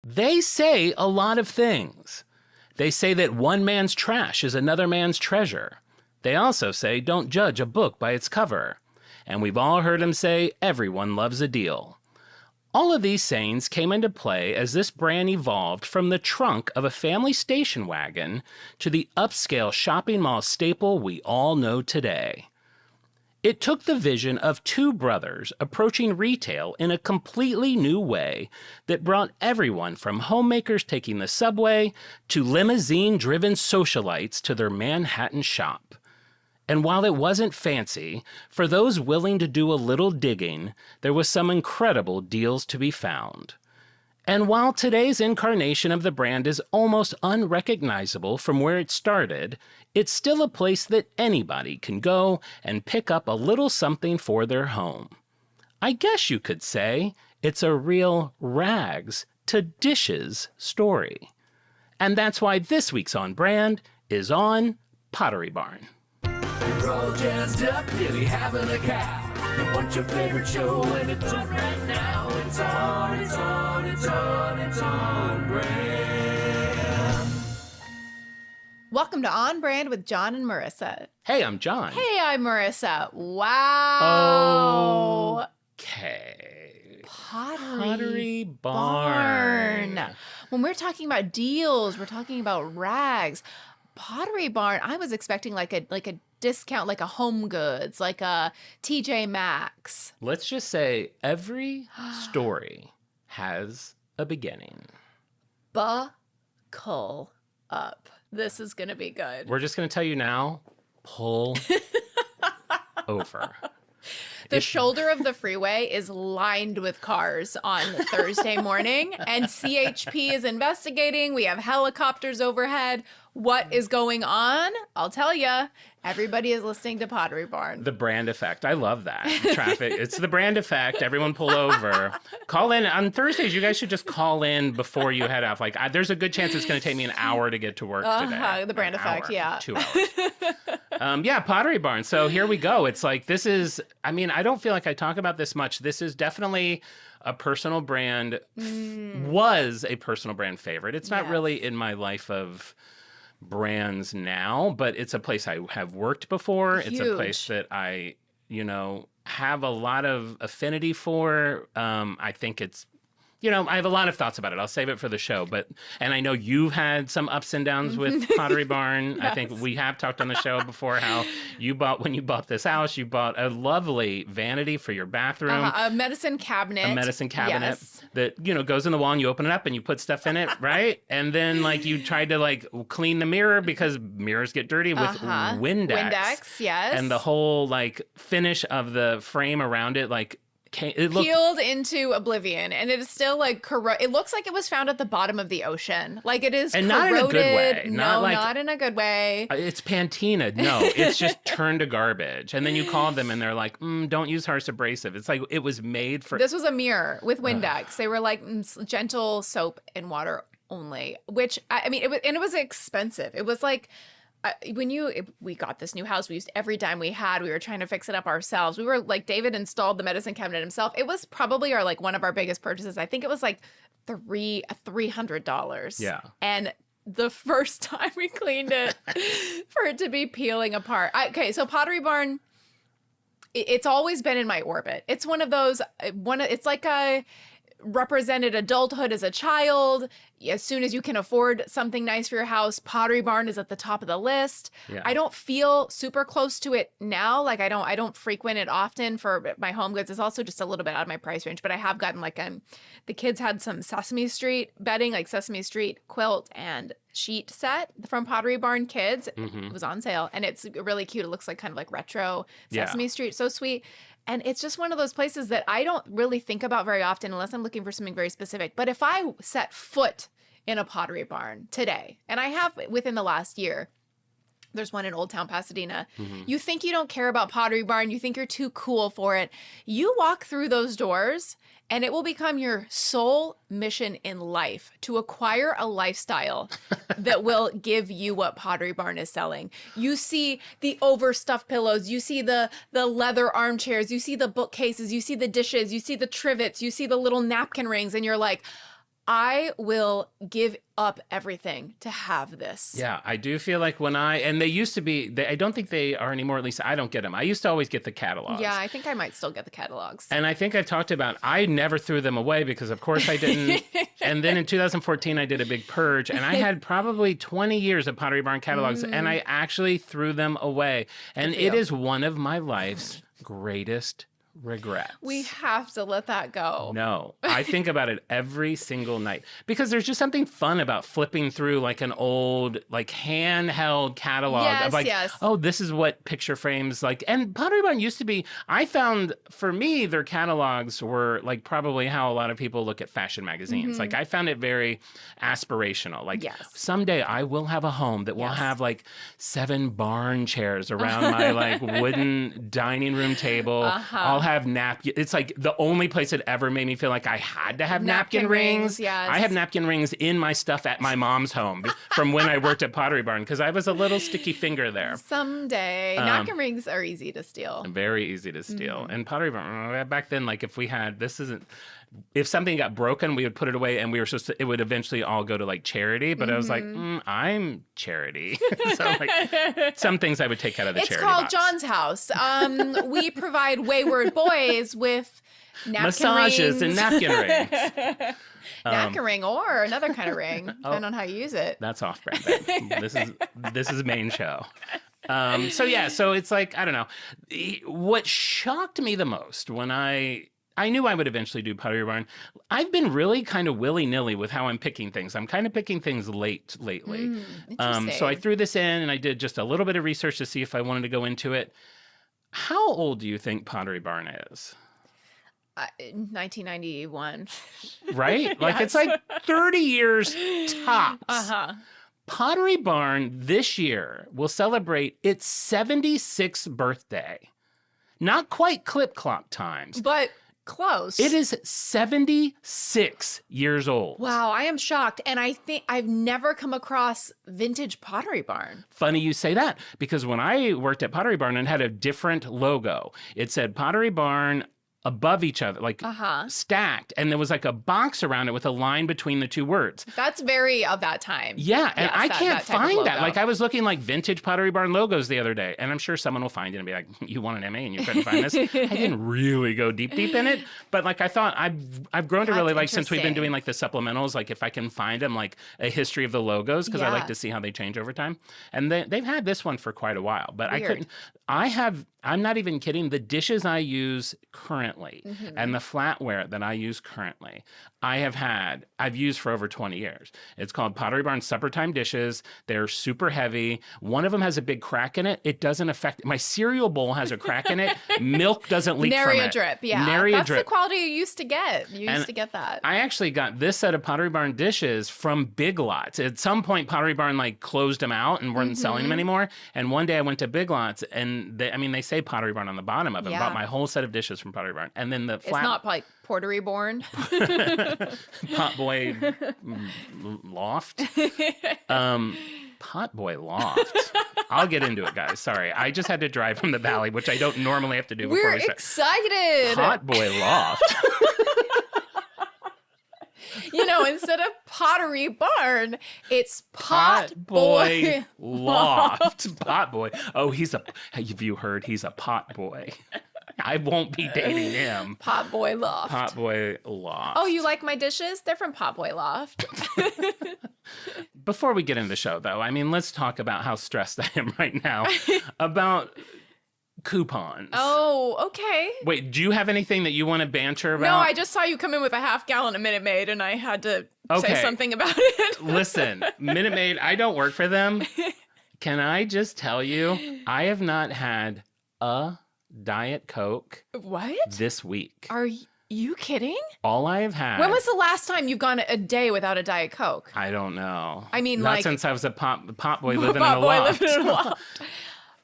They say a lot of things. They say that one man's trash is another man's treasure. They also say don't judge a book by its cover. And we've all heard them say everyone loves a deal. All of these sayings came into play as this brand evolved from the trunk of a family station wagon to the upscale shopping mall staple we all know today. It took the vision of two brothers approaching retail in a completely new way that brought everyone from homemakers taking the subway to limousine-driven socialites to their Manhattan shop. And while it wasn't fancy, for those willing to do a little digging, there was some incredible deals to be found. And while today's incarnation of the brand is almost unrecognizable from where it started, it's still a place that anybody can go and pick up a little something for their home. I guess you could say it's a real rags to dishes story. And that's why this week's On Brand is on Pottery Barn. We're all jazzed up, really having a cow. You want your favorite show, and it's on right now. It's on brand. Welcome to On Brand with Jon and Marisa. Hey, I'm Jon. Hey, I'm Marisa. Wow. Okay. Pottery Barn. When we're talking about deals, we're talking about rags. Pottery Barn, I was expecting like a discount, like a Home Goods, like a TJ Maxx. Let's just say every story has a beginning. Buckle up. This is going to be good. We're just going to tell you now, pull over. The shoulder of the freeway is lined with cars on Thursday morning, and CHP is investigating. We have helicopters overhead. What is going on? I'll tell you. Everybody is listening to Pottery Barn. The brand effect. I love that. Traffic. It's the brand effect. Everyone pull over. Call in. On Thursdays, you guys should just call in before you head off. Like, there's a good chance it's going to take me an hour to get to work today. The brand effect, yeah. 2 hours. Yeah, Pottery Barn. So here we go. It's like, this is, I mean, I don't feel like I talk about this much. This is definitely a personal brand, was a personal brand favorite. It's not really in my life of brands now, but it's a place I have worked before. Huge. It's a place that I, have a lot of affinity for. I think it's, I have a lot of thoughts about it. I'll save it for the show. And I know you've had some ups and downs with Pottery Barn. Yes. I think we have talked on the show before how when you bought this house, you bought a lovely vanity for your bathroom. A medicine cabinet. Yes. That, goes in the wall and you open it up and you put stuff in it, right? And then you tried to clean the mirror because mirrors get dirty with Windex. Windex, yes. And the whole finish of the frame around it, peeled into oblivion, and it is still it looks like it was found at the bottom of the ocean. It is and corroded. Not in a good way. Not in a good way. It's patina. No, it's just turned to garbage. And then you call them and they're like, don't use harsh abrasive. It's like it was made for. This was a mirror with Windex. They were gentle soap and water only, which it was expensive. It was we got this new house, we used every dime we had. We were trying to fix it up ourselves. We were David installed the medicine cabinet himself. It was probably one of our biggest purchases. I think it was $300. Yeah. And the first time we cleaned it for it to be peeling apart. So Pottery Barn, it's always been in my orbit. It's one of those, it's like a represented adulthood as a child. As soon as you can afford something nice for your house, Pottery Barn is at the top of the list. Yeah. I don't feel super close to it now. I don't frequent it often for my home goods. It's also just a little bit out of my price range, but I have gotten the kids had some Sesame Street bedding, Sesame Street quilt and sheet set from Pottery Barn Kids. Mm-hmm. It was on sale and it's really cute. It looks kind of retro Sesame Street. So sweet. And it's just one of those places that I don't really think about very often unless I'm looking for something very specific. But if I set foot in a Pottery Barn today, and I have within the last year, there's one in Old Town Pasadena. Mm-hmm. You think you don't care about Pottery Barn. You think you're too cool for it. You walk through those doors and it will become your sole mission in life to acquire a lifestyle that will give you what Pottery Barn is selling. You see the overstuffed pillows. You see the leather armchairs. You see the bookcases. You see the dishes. You see the trivets. You see the little napkin rings. And you're like, I will give up everything to have this. Yeah, I do feel like and they used to be, I don't think they are anymore, at least I don't get them. I used to always get the catalogs. Yeah, I think I might still get the catalogs. And I think I've talked about, I never threw them away because of course I didn't. And then in 2014, I did a big purge and I had probably 20 years of Pottery Barn catalogs and I actually threw them away. And it is one of my life's greatest regrets. We have to let that go. No, I think about it every single night because there's just something fun about flipping through like an old, like handheld catalog of like, oh, this is what picture frames like. And Pottery Barn used to be, I found for me, their catalogs were like probably how a lot of people look at fashion magazines. Like I found it very aspirational. Like someday I will have a home that will have like 7 barn chairs around my like wooden dining room table. I'll have napkin. It's like the only place that ever made me feel like I had to have napkin rings. Yes. I have napkin rings in my stuff at my mom's home from when I worked at Pottery Barn because I was a little sticky finger there. Someday. Napkin rings are easy to steal. Very easy to steal. And Pottery Barn, back then, like if we had, if something got broken, we would put it away and we were supposed to, it would eventually all go to like charity. But I was like, I'm charity. So like some things I would take out of the charity box. It's called John's house. We provide wayward boys with napkin massages rings. and napkin rings. Napkin ring or another kind of ring, depending on how you use it. That's off-brand. This is main show. So it's like, I don't know. What shocked me the most when I knew I would eventually do Pottery Barn. I've been really kind of willy-nilly with how I'm picking things. I'm kind of picking things lately. So I threw this in and I did just a little bit of research to see if I wanted to go into it. How old do you think Pottery Barn is? 1991. Right? Like it's like 30 years tops. Pottery Barn this year will celebrate its 76th birthday. Not quite clip-clop times. But close. It is 76 years old. Wow, I am shocked. And I think I've never come across vintage Pottery Barn. Funny you say that, because when I worked at Pottery Barn and had a different logo, it said Pottery Barn above each other, like stacked. And there was like a box around it with a line between the two words. That's very of that time. Yeah, and I can't find that. Like I was looking like vintage Pottery Barn logos the other day, and I'm sure someone will find it and be like, you want an MA and you couldn't find this? I didn't really go deep in it, but like I thought I've grown to really like, since we've been doing like the supplementals, like if I can find them, like a history of the logos, because I like to see how they change over time. And they've had this one for quite a while, but I'm not even kidding. The dishes I use currently and the flatware that I use currently, I've used for over 20 years. It's called Pottery Barn Supper Time dishes. They're super heavy. One of them has a big crack in it. It doesn't affect, my cereal bowl has a crack in it. Milk doesn't leak from it. Nary a drip, yeah. Nary a drip. That's the quality you used to get. You used to get that. I actually got this set of Pottery Barn dishes from Big Lots. At some point, Pottery Barn like closed them out and weren't selling them anymore. And one day I went to Big Lots and they say Pottery Barn on the bottom of it. Bought my whole set of dishes from Pottery Barn. And then it's not like Pottery Barn. Potboy Loft. Potboy Loft. I'll get into it, guys. Sorry. I just had to drive from the valley, which I don't normally have to do before we start. We're excited. Potboy Loft. Instead of Pottery Barn, it's Potboy Loft. Potboy. Oh, have you heard he's a pot boy? I won't be dating him. Potboy Loft. Potboy Loft. Oh, you like my dishes? They're from Potboy Loft. Before we get into the show, though, I mean, let's talk about how stressed I am right now about coupons. Oh, okay. Wait, do you have anything that you want to banter about? No, I just saw you come in with a half gallon of Minute Maid and I had to say something about it. Listen, Minute Maid, I don't work for them. Can I just tell you, I have not had a Diet Coke this week. Are you kidding? All I have had. When was the last time you've gone a day without a Diet Coke? I don't know. I mean, not since I was a pot boy living in a loft.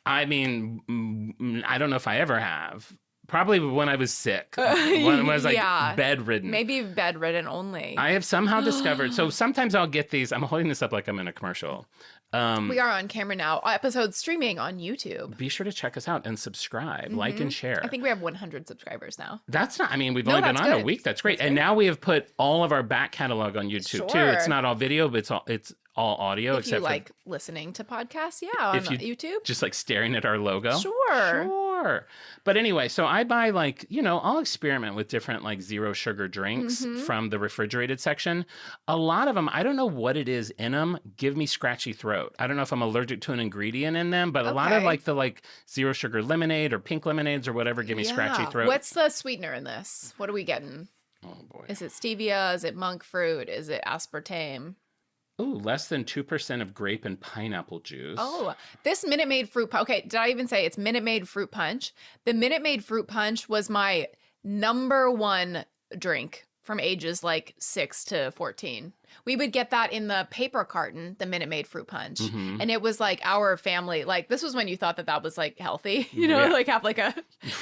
I mean, I don't know if I ever have. Probably when I was sick. When I was like bedridden. Maybe bedridden only. I have somehow discovered. So sometimes I'll get these. I'm holding this up like I'm in a commercial. We are on camera now. Episodes streaming on YouTube. Be sure to check us out and subscribe, like and share. I think we have 100 subscribers now. That's not, I mean, we've only been on a week. That's great. And now we have put all of our back catalog on YouTube too. It's not all video, but it's all audio. If you like listening to podcasts, on YouTube. Just like staring at our logo. Sure. But anyway, so I buy like, I'll experiment with different like zero sugar drinks from the refrigerated section. A lot of them, I don't know what it is in them, give me scratchy throat. I don't know if I'm allergic to an ingredient in them, but a lot of like the like zero sugar lemonade or pink lemonades or whatever give me scratchy throat. What's the sweetener in this? What are we getting? Oh boy. Is it stevia? Is it monk fruit? Is it aspartame? Ooh, less than 2% of grape and pineapple juice. Oh, this Minute Maid fruit punch. Okay, did I even say it's Minute Maid fruit punch? The Minute Maid fruit punch was my number one drink from ages like 6 to 14. We would get that in the paper carton, the Minute Maid fruit punch. And it was like our family, like this was when you thought that was like healthy, like have like a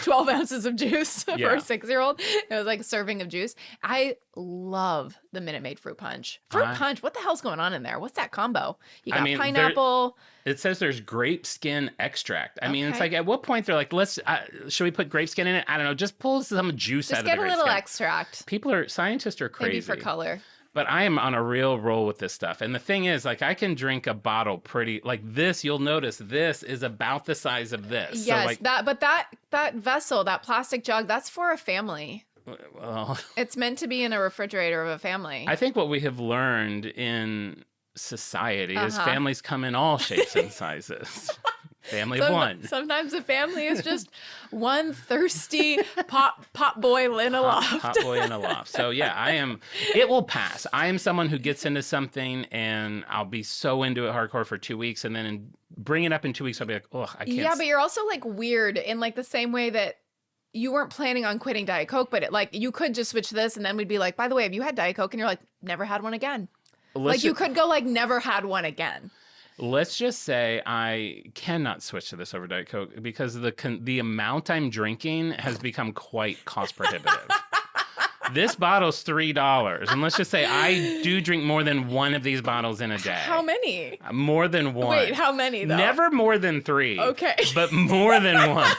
12 ounces of juice for a 6-year-old. It was like a serving of juice. I love the Minute Maid fruit punch. Fruit punch, what the hell's going on in there? What's that combo? You got pineapple. It says there's grape skin extract. I mean, it's like at what point they're like, should we put grape skin in it? I don't know. Just pull some juice out of the grape skin. Just get a little extract. Scientists are crazy. Maybe for color. But I am on a real roll with this stuff. And the thing is, like, I can drink a bottle pretty, like this, you'll notice this is about the size of this. Yes, so like, that vessel, that plastic jug, that's for a family. Well, it's meant to be in a refrigerator of a family. I think what we have learned in society is families come in all shapes and sizes. Family of one. Sometimes a family is just one thirsty pot boy in a loft. Hot boy in a loft. So yeah, it will pass. I am someone who gets into something and I'll be so into it hardcore for 2 weeks and then bring it up in 2 weeks. I'll be like, oh, I can't. Yeah, but you're also like weird in like the same way that you weren't planning on quitting Diet Coke, but you could just switch this and then we'd be like, by the way, have you had Diet Coke? And you're like, never had one again. You could go like never had one again. Let's just say I cannot switch to this over Diet Coke because the amount I'm drinking has become quite cost prohibitive. This bottle's $3. And let's just say I do drink more than one of these bottles in a day. How many? More than one. Wait, how many though? Never more than 3. Okay. But more than one.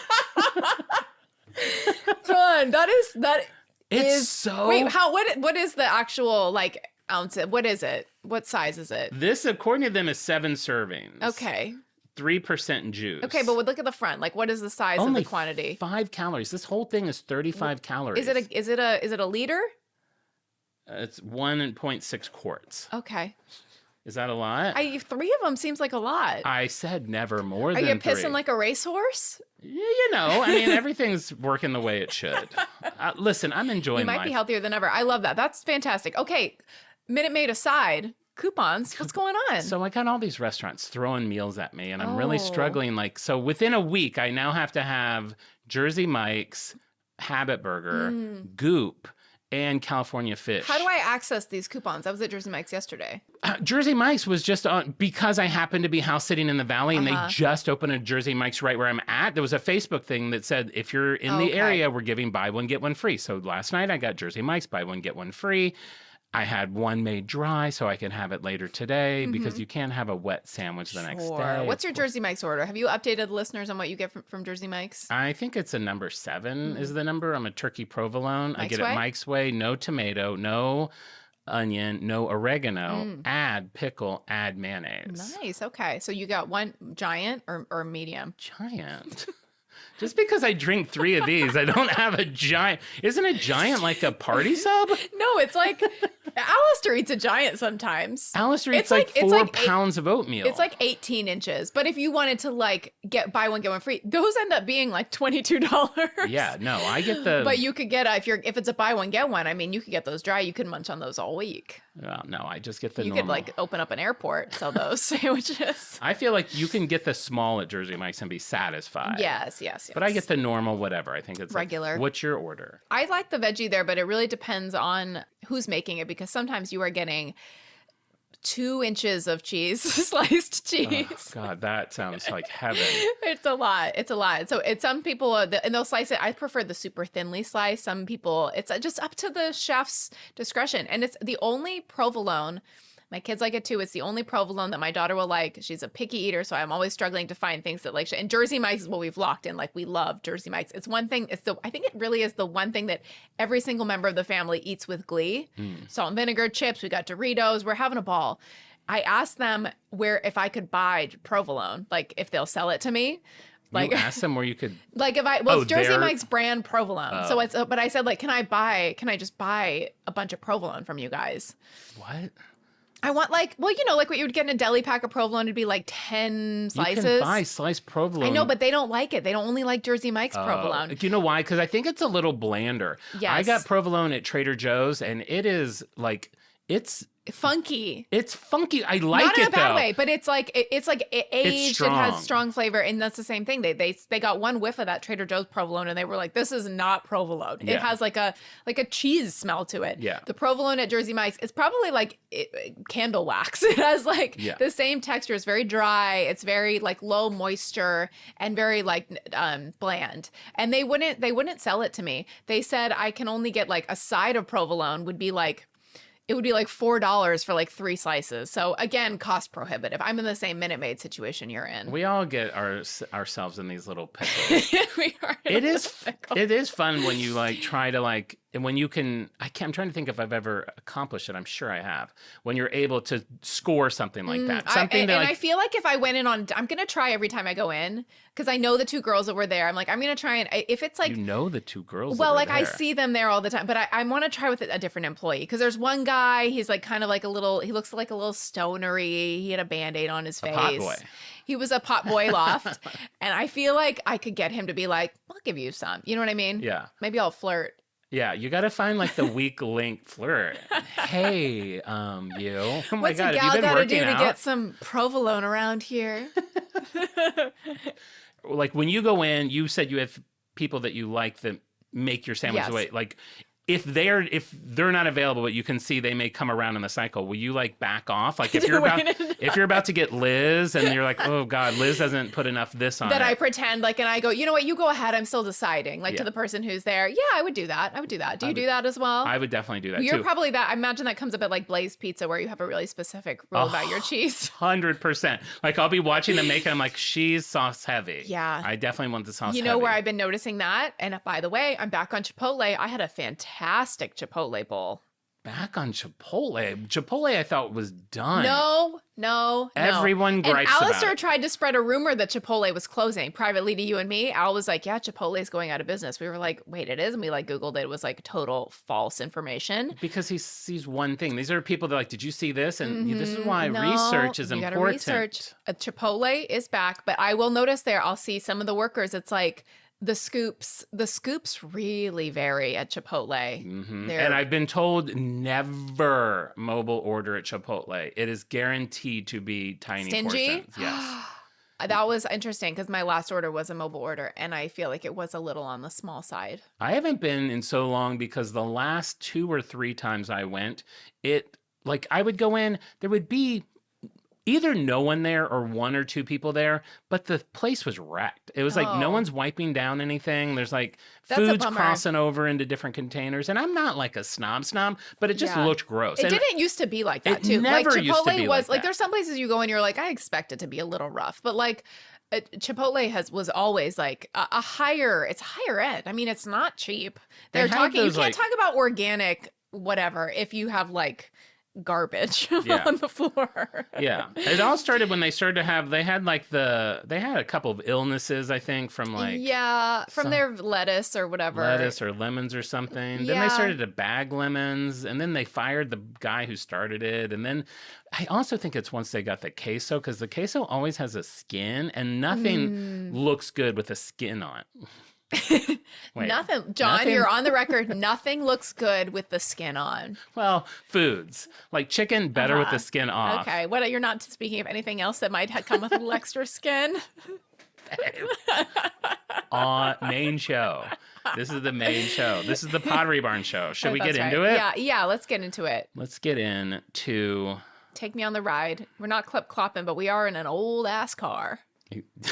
John, that is so... Wait, what is the actual like ounce? What is it? What size is it? This, according to them, is 7 servings. Okay. 3% juice. Okay, but look at the front. Like, what is the size of the quantity? 5 calories. This whole thing is 35 calories. Is it a liter? It's 1.6 quarts. Okay. Is that a lot? 3 of them seems like a lot. I said never more than 3. Are you pissing like a racehorse? I mean, everything's working the way it should. Listen, I'm enjoying life. You might be healthier than ever. I love that. That's fantastic. Okay, Minute Maid aside, coupons, what's going on? So I got all these restaurants throwing meals at me, and I'm really struggling. Like, so within a week, I now have to have Jersey Mike's, Habit Burger, Goop, and California Fish. How do I access these coupons? I was at Jersey Mike's yesterday. Jersey Mike's was just on because I happened to be house sitting in the valley and they just opened a Jersey Mike's right where I'm at. There was a Facebook thing that said, if you're in the area, we're giving buy one, get one free. So last night I got Jersey Mike's buy one, get one free. I had one made dry so I can have it later today because you can't have a wet sandwich the next day. What's your Jersey Mike's order? Have you updated listeners on what you get from Jersey Mike's? I think it's a number 7 is the number. I'm a turkey provolone. I get it Mike's way. No tomato, no onion, no oregano. Add pickle, add mayonnaise. Nice. Okay. So you got one giant or medium? Giant. Just because I drink 3 of these, I don't have a giant. Isn't a giant like a party sub? No, it's like Alistair eats a giant sometimes. Alistair eats like 4 pounds of oatmeal. It's like 18 inches. But if you wanted to like buy one, get one free, those end up being like $22. Yeah, no, I get the. But you could get if it's a buy one, get one. I mean, you could get those dry. You could munch on those all week. No, I just get the You normal. could like open up an airport, sell those sandwiches. I feel like you can get the small at Jersey Mike's and be satisfied. Yes. But I get the normal whatever. I think it's regular. Like, what's your order? I like the veggie there, but it really depends on who's making it because sometimes you are getting 2 inches of cheese, sliced cheese. Oh, God, that sounds like heaven. It's a lot. It's a lot. So it's some people, and they'll slice it. I prefer the super thinly sliced. Some people, it's just up to the chef's discretion. And it's the only provolone. My kids like it too. It's the only provolone that my daughter will like. She's a picky eater, so I'm always struggling to find things that and Jersey Mike's is what we've locked in. Like, we love Jersey Mike's. It's one thing. I think it really is the one thing that every single member of the family eats with glee. Salt and vinegar chips. We got Doritos. We're having a ball. I asked them if I could buy provolone, like if they'll sell it to me. Like, you asked them where you could, like, it's Jersey Mike's brand provolone. So but I said, like, can I just buy a bunch of provolone from you guys? What? I want like what you would get in a deli pack of provolone would be like 10 slices. You can buy sliced provolone. I know, but they don't like it. They don't only like Jersey Mike's provolone. Do you know why? Because I think it's a little blander. Yes. I got provolone at Trader Joe's, and it is like, it's funky. It's funky. I like Not it, in a bad though. way, but it's aged. It has strong flavor, and that's the same thing. They got one whiff of that Trader Joe's provolone, and they were like, "This is not provolone. Yeah. It has like a cheese smell to it." Yeah. The provolone at Jersey Mike's, it's probably like candle wax. It has the same texture. It's very dry. It's very like low moisture and very like bland. And they wouldn't sell it to me. They said I can only get like a side of provolone would be like. It would be like $4 for like 3 slices. So again, cost prohibitive. I'm in the same Minute Maid situation you're in. We all get ourselves in these little pickles. We are. It is fun when you like try to like, and when you can, I'm trying to think if I've ever accomplished it. I'm sure I have. When you're able to score something like that. I feel like if I went in I'm going to try every time I go in because I know the 2 girls that were there. I'm like, I'm going to try and if it's like. You know the 2 girls Well, that were like there. I see them there all the time, but I want to try with a different employee because there's one guy, he's like kind of like he looks like a little stonery. He had a Band-Aid on his face. Pot boy. He was a pot boy loft. And I feel like I could get him to be like, I'll give you some. You know what I mean? Yeah. Maybe I'll flirt. Yeah, you got to find like the weak link flirt. Hey, you. Oh my What's God, a have you gal been got to working do out? to get some provolone around here? Like when you go in, you said you have people that you like that make your sandwich Yes. away. Like if they're not available, but you can see they may come around in the cycle, will you like back off? Like if you're about to get Liz and you're like, oh God, Liz hasn't put enough this on That it. I pretend like, and I go, you know what, you go ahead, I'm still deciding. Like Yeah. to the person who's there, yeah, I would do that. Do you do that as well? I would definitely do that You're too. probably that. I imagine that comes up at like Blaze Pizza where you have a really specific rule about your cheese. 100%. Like I'll be watching them make it. I'm like, she's sauce heavy. Yeah. I definitely want the sauce You know heavy. where I've been noticing that? And by the way, I'm back on Chipotle. I had a fantastic Chipotle bowl. Back on Chipotle. Chipotle I thought was done. No. Everyone gripes And about Alistair it. tried to spread a rumor that Chipotle was closing privately to you and me. Al was like, yeah, Chipotle is going out of business. We were like, wait, it is? And we like Googled it. It was like total false information. Because he sees one thing. These are people that are like, did you see this? And this is why No, research is you gotta important. research. Chipotle is back, but I will notice there, I'll see some of the workers. It's like the scoops really vary at Chipotle. Mm-hmm. And I've been told never mobile order at Chipotle. It is guaranteed to be tiny Stingy? portions. Yes. That was interesting because my last order was a mobile order, and I feel like it was a little on the small side. I haven't been in so long because the last 2 or 3 times I went, I would go in, there would be either no one there or 1 or 2 people there, but the place was wrecked. It was like no one's wiping down anything. There's like That's a foods bummer. crossing over into different containers. And I'm not like a snob, but it just looked gross. It And didn't used to be like that it too. never like used to Chipotle be was like that. there's some places you go and you're like, I expect it to be a little rough, but like Chipotle was always like it's higher end. I mean, it's not cheap. They They're have talking. You those, can't like- talk about organic whatever if you have like garbage Yeah. on the floor. Yeah. It all started when they started to have, they had a couple of illnesses, I think, from like from their lettuce or whatever. lettuce or lemons or something. Then they Yeah. started to bag lemons, and then they fired the guy who started it. And then I also think it's once they got the queso, because the queso always has a skin, and nothing looks good with a skin on. Wait, Nothing, John, nothing? you're on the record. Nothing looks good with the skin on. Well, foods like chicken better with the skin off. Okay, what you're not speaking of anything else that might come with a little extra skin? Main show. This is the main show. This is the Pottery Barn show. Should we get That's into right. it? Yeah, let's get into it. Let's get into take me on the ride. We're not clip-clopping, but we are in an old-ass car.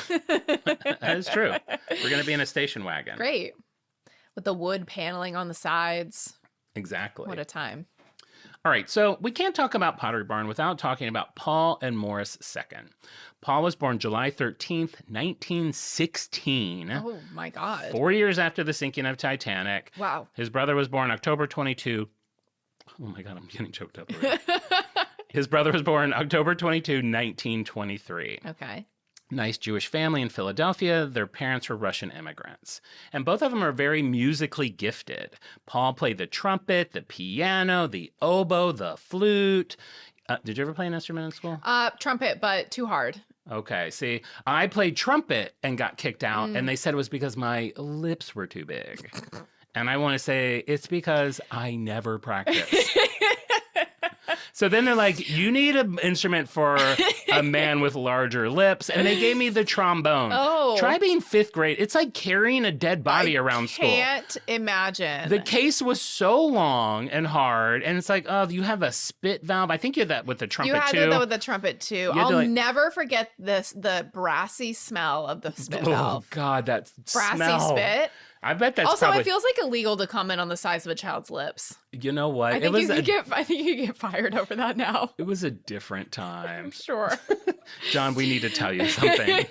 That is true. We're going to be in a station wagon. Great. With the wood paneling on the sides. Exactly. What a time. All right, so we can't talk about Pottery Barn without talking about Paul and Morris Secon. Paul was born July 13th, 1916. Oh, my God. 4 years after the sinking of Titanic. Wow. His brother was born October 22. Oh, my God, I'm getting choked up already. His brother was born October 22, 1923. Okay. Nice Jewish family in Philadelphia. Their parents were Russian immigrants. And both of them are very musically gifted. Paul played the trumpet, the piano, the oboe, the flute. Did you ever play an instrument in school? Trumpet, but too hard. Okay, see, I played trumpet and got kicked out, and they said it was because my lips were too big. And I want to say it's because I never practiced. So then they're like, you need an instrument for a man with larger lips. And they gave me the trombone. Oh. Try being fifth grade. It's like carrying a dead body around school. Can't imagine. The case was so long and hard. And it's like, oh, you have a spit valve. I think you had that with the trumpet, You had too. that with the trumpet, too. I'll never forget the brassy smell of the spit valve. Oh, God, that brassy smell. spit. I bet that's also, probably... it feels like illegal to comment on the size of a child's lips. You know what? I think you could get fired over that now. It was a different time. Sure. John, we need to tell you something.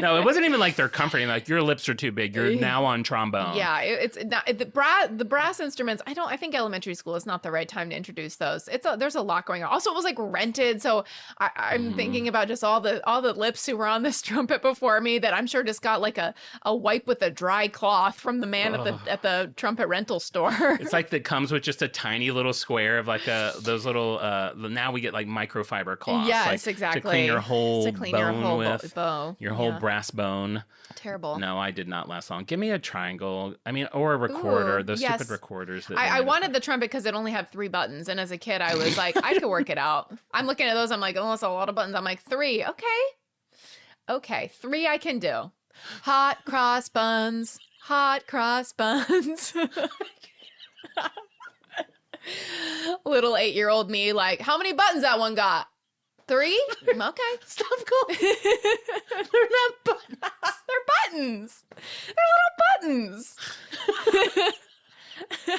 No, it wasn't even like they're comforting. Like, your lips are too big. You're now on trombone. Yeah, it's not, the brass instruments. I think elementary school is not the right time to introduce those. There's a lot going on. Also, it was like rented, so I'm thinking about just all the lips who were on this trumpet before me that I'm sure just got like a wipe with a dry cloth from the man at the trumpet rental store. It's like that comes with just a tiny little square of like those little now we get like microfiber cloths. Yes, like, exactly. To clean your whole bone with bow. Your whole brass bone. Terrible. No, I did not last long. Give me a triangle. I mean, or a recorder. Ooh, those stupid recorders. I wanted the trumpet because it only had 3 buttons, and as a kid, I was like, I could work it out. I'm looking at those. I'm like, oh, that's a lot of buttons. I'm like, 3, okay, 3 I can do. Hot cross buns. Hot cross buns. Little 8-year-old me, like, how many buttons that one got? 3? Okay. Stop going. They're not buttons. They're buttons. They're little buttons.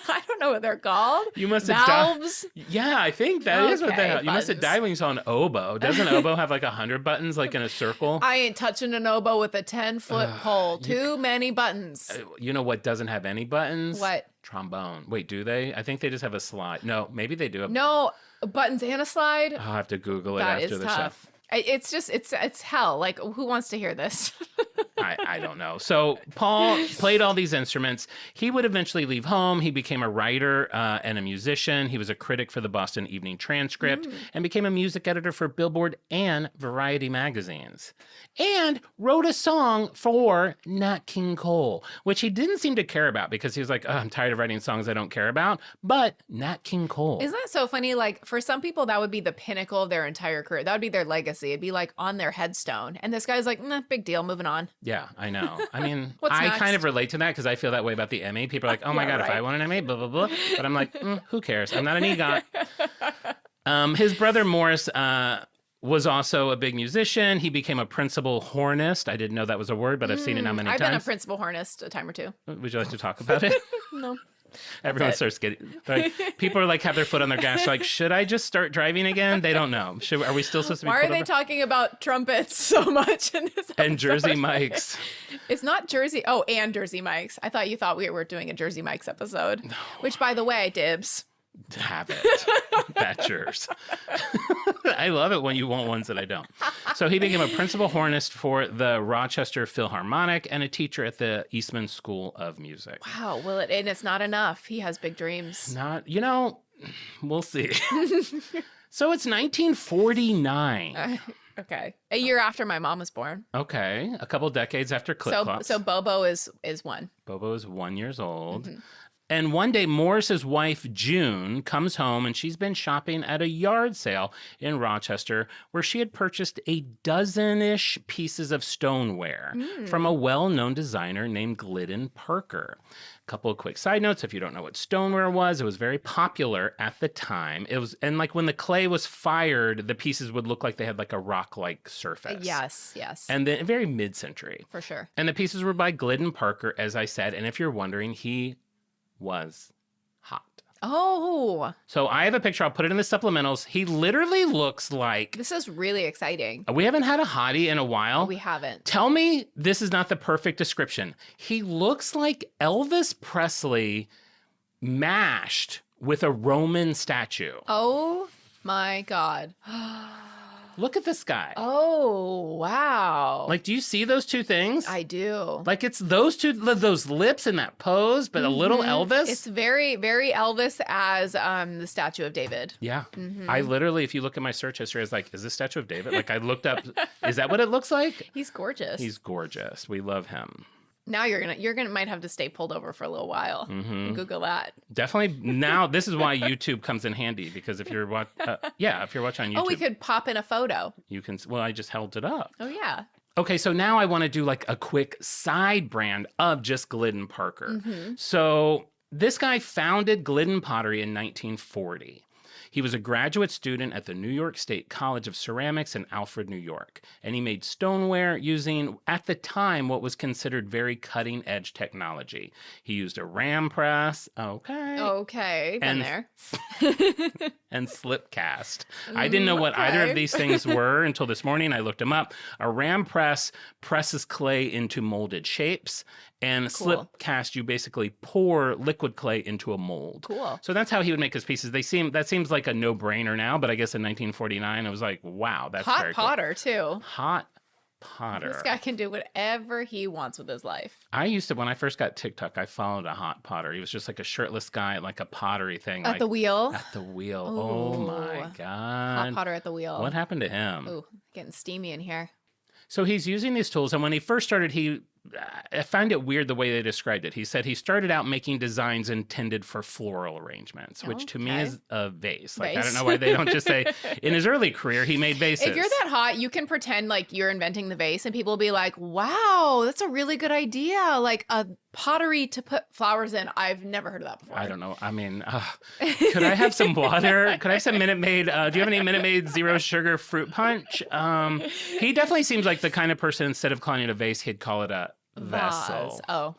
I don't know what they're called. You must have valves. Yeah, I think that is what they have. You must have buttons. died when you saw an oboe. Doesn't an oboe have like 100 buttons, like in a circle? I ain't touching an oboe with a 10-foot pole. Too many buttons. You know what doesn't have any buttons? What? Trombone. Wait, do they? I think they just have a slide. No, maybe they do. No, buttons and a slide. I'll have to Google it That after is the tough. show. It's just it's hell. Like, who wants to hear this? I don't know. So Paul played all these instruments. He would eventually leave home. He became a writer and a musician. He was a critic for the Boston Evening Transcript and became a music editor for Billboard and Variety magazines. And wrote a song for Nat King Cole, which he didn't seem to care about because he was like, oh, I'm tired of writing songs I don't care about. But Nat King Cole. Isn't that so funny? Like, for some people, that would be the pinnacle of their entire career. That would be their legacy. It'd be like on their headstone. And this guy's like, nah, big deal, moving on. Yeah, I know. I mean, What's I next? kind of relate to that because I feel that way about the Emmy. People are like, oh my God, if I won an Emmy, blah, blah, blah. But I'm like, who cares? I'm not an EGOT. His brother Morris was also a big musician. He became a principal hornist. I didn't know that was a word, but I've seen it now many I've times. been a principal hornist a time or 2. Would you like to talk about it? No. Everyone starts getting like, people are like have their foot on their gas. Like, should I just start driving again? They don't know. Are we still supposed to be? Why are they talking about trumpets so much in this episode? And Jersey Mike's? It's not Jersey. Oh, and Jersey Mike's. I thought you thought we were doing a Jersey Mike's episode. No. Which, by the way, dibs. Have it. That's yours. I love it when you want ones that I don't. So he became a principal hornist for the Rochester Philharmonic and a teacher at the Eastman School of Music. Wow. Well, and it's not enough. He has big dreams. We'll see. So it's 1949. Okay. A year after my mom was born. Okay. A couple decades after Clip Clops. So Bobo is 1. Bobo is 1 year old. And one day, Morris's wife, June, comes home and she's been shopping at a yard sale in Rochester where she had purchased a dozen-ish pieces of stoneware from a well-known designer named Glidden Parker. A couple of quick side notes. If you don't know what stoneware was, it was very popular at the time. It was, and like when the clay was fired, the pieces would look like they had like a rock-like surface. Yes. And then very mid-century. For sure. And the pieces were by Glidden Parker, as I said. And if you're wondering, he was hot. Oh. So I have a picture. I'll put it in the supplementals. He literally looks like... This is really exciting. We haven't had a hottie in a while. We haven't. Tell me this is not the perfect description. He looks like Elvis Presley mashed with a Roman statue. Oh my God. Look at this guy. Oh, wow. Like, do you see those two things? I do. Like, it's those two, those lips and that pose, but a little Elvis. It's very, very Elvis as the Statue of David. Yeah. I literally, if you look at my search history, I was like, is this Statue of David? Like, I looked up, is that what it looks like? He's gorgeous. He's gorgeous. We love him. Now you're gonna might have to stay pulled over for a little while. Google that. Definitely. Now this is why YouTube comes in handy, because if you're if you're watching on YouTube, We could pop in a photo. you can. Well, I just held it up. Oh yeah. Okay, so now I want to do like a quick side brand of just Glidden Parker. So this guy founded Glidden Pottery in 1940. He was a graduate student at the New York State College of Ceramics in Alfred, New York, and he made stoneware using, at the time, what was considered very cutting-edge technology. He used a ram press, Okay, been there. and slip cast. I didn't know what either of these things were until this morning. I looked them up. A ram press presses clay into molded shapes, and slip cast, you basically pour liquid clay into a mold. Cool. So that's how he would make his pieces. That seems like a no-brainer now, but I guess in 1949, I was like, wow, that's Hot very potter too. Hot potter. This guy can do whatever he wants with his life. I used to, when I first got TikTok, I followed a hot potter. He was just like a shirtless guy, like a pottery thing. At the wheel? At the wheel. Oh my God. Hot potter at the wheel. What happened to him? Ooh, getting steamy in here. So he's using these tools, and when he first started, I find it weird the way they described it. He said he started out making designs intended for floral arrangements, which to me is a vase. Like, I don't know why they don't just say, in his early career, he made vases. If you're that hot, you can pretend like you're inventing the vase and people will be like, wow, that's a really good idea. Like a pottery to put flowers in. I've never heard of that before. I don't know. I mean, could I have some water? Could I have some Minute Maid? Do you have any Minute Maid zero sugar fruit punch? He definitely seems like the kind of person, instead of calling it a vase, he'd call it a vessel. Oh.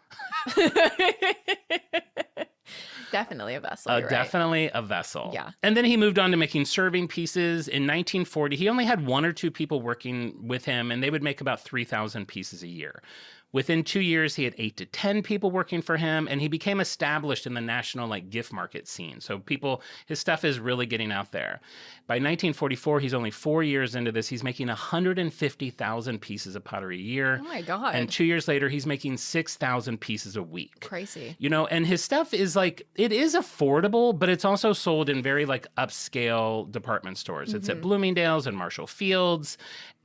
Definitely a vessel. You're right. Definitely a vessel. Yeah. And then he moved on to making serving pieces. In 1940, he only had one or two people working with him, and they would make about 3,000 pieces a year. Within 2 years, he had 8 to 10 people working for him, and he became established in the national gift market scene. So his stuff is really getting out there. By 1944, he's only 4 years into this. He's making 150,000 pieces of pottery a year. Oh my God. And 2 years later, he's making 6,000 pieces a week. Crazy. And his stuff is it is affordable, but it's also sold in very upscale department stores. It's at Bloomingdale's and Marshall Field's.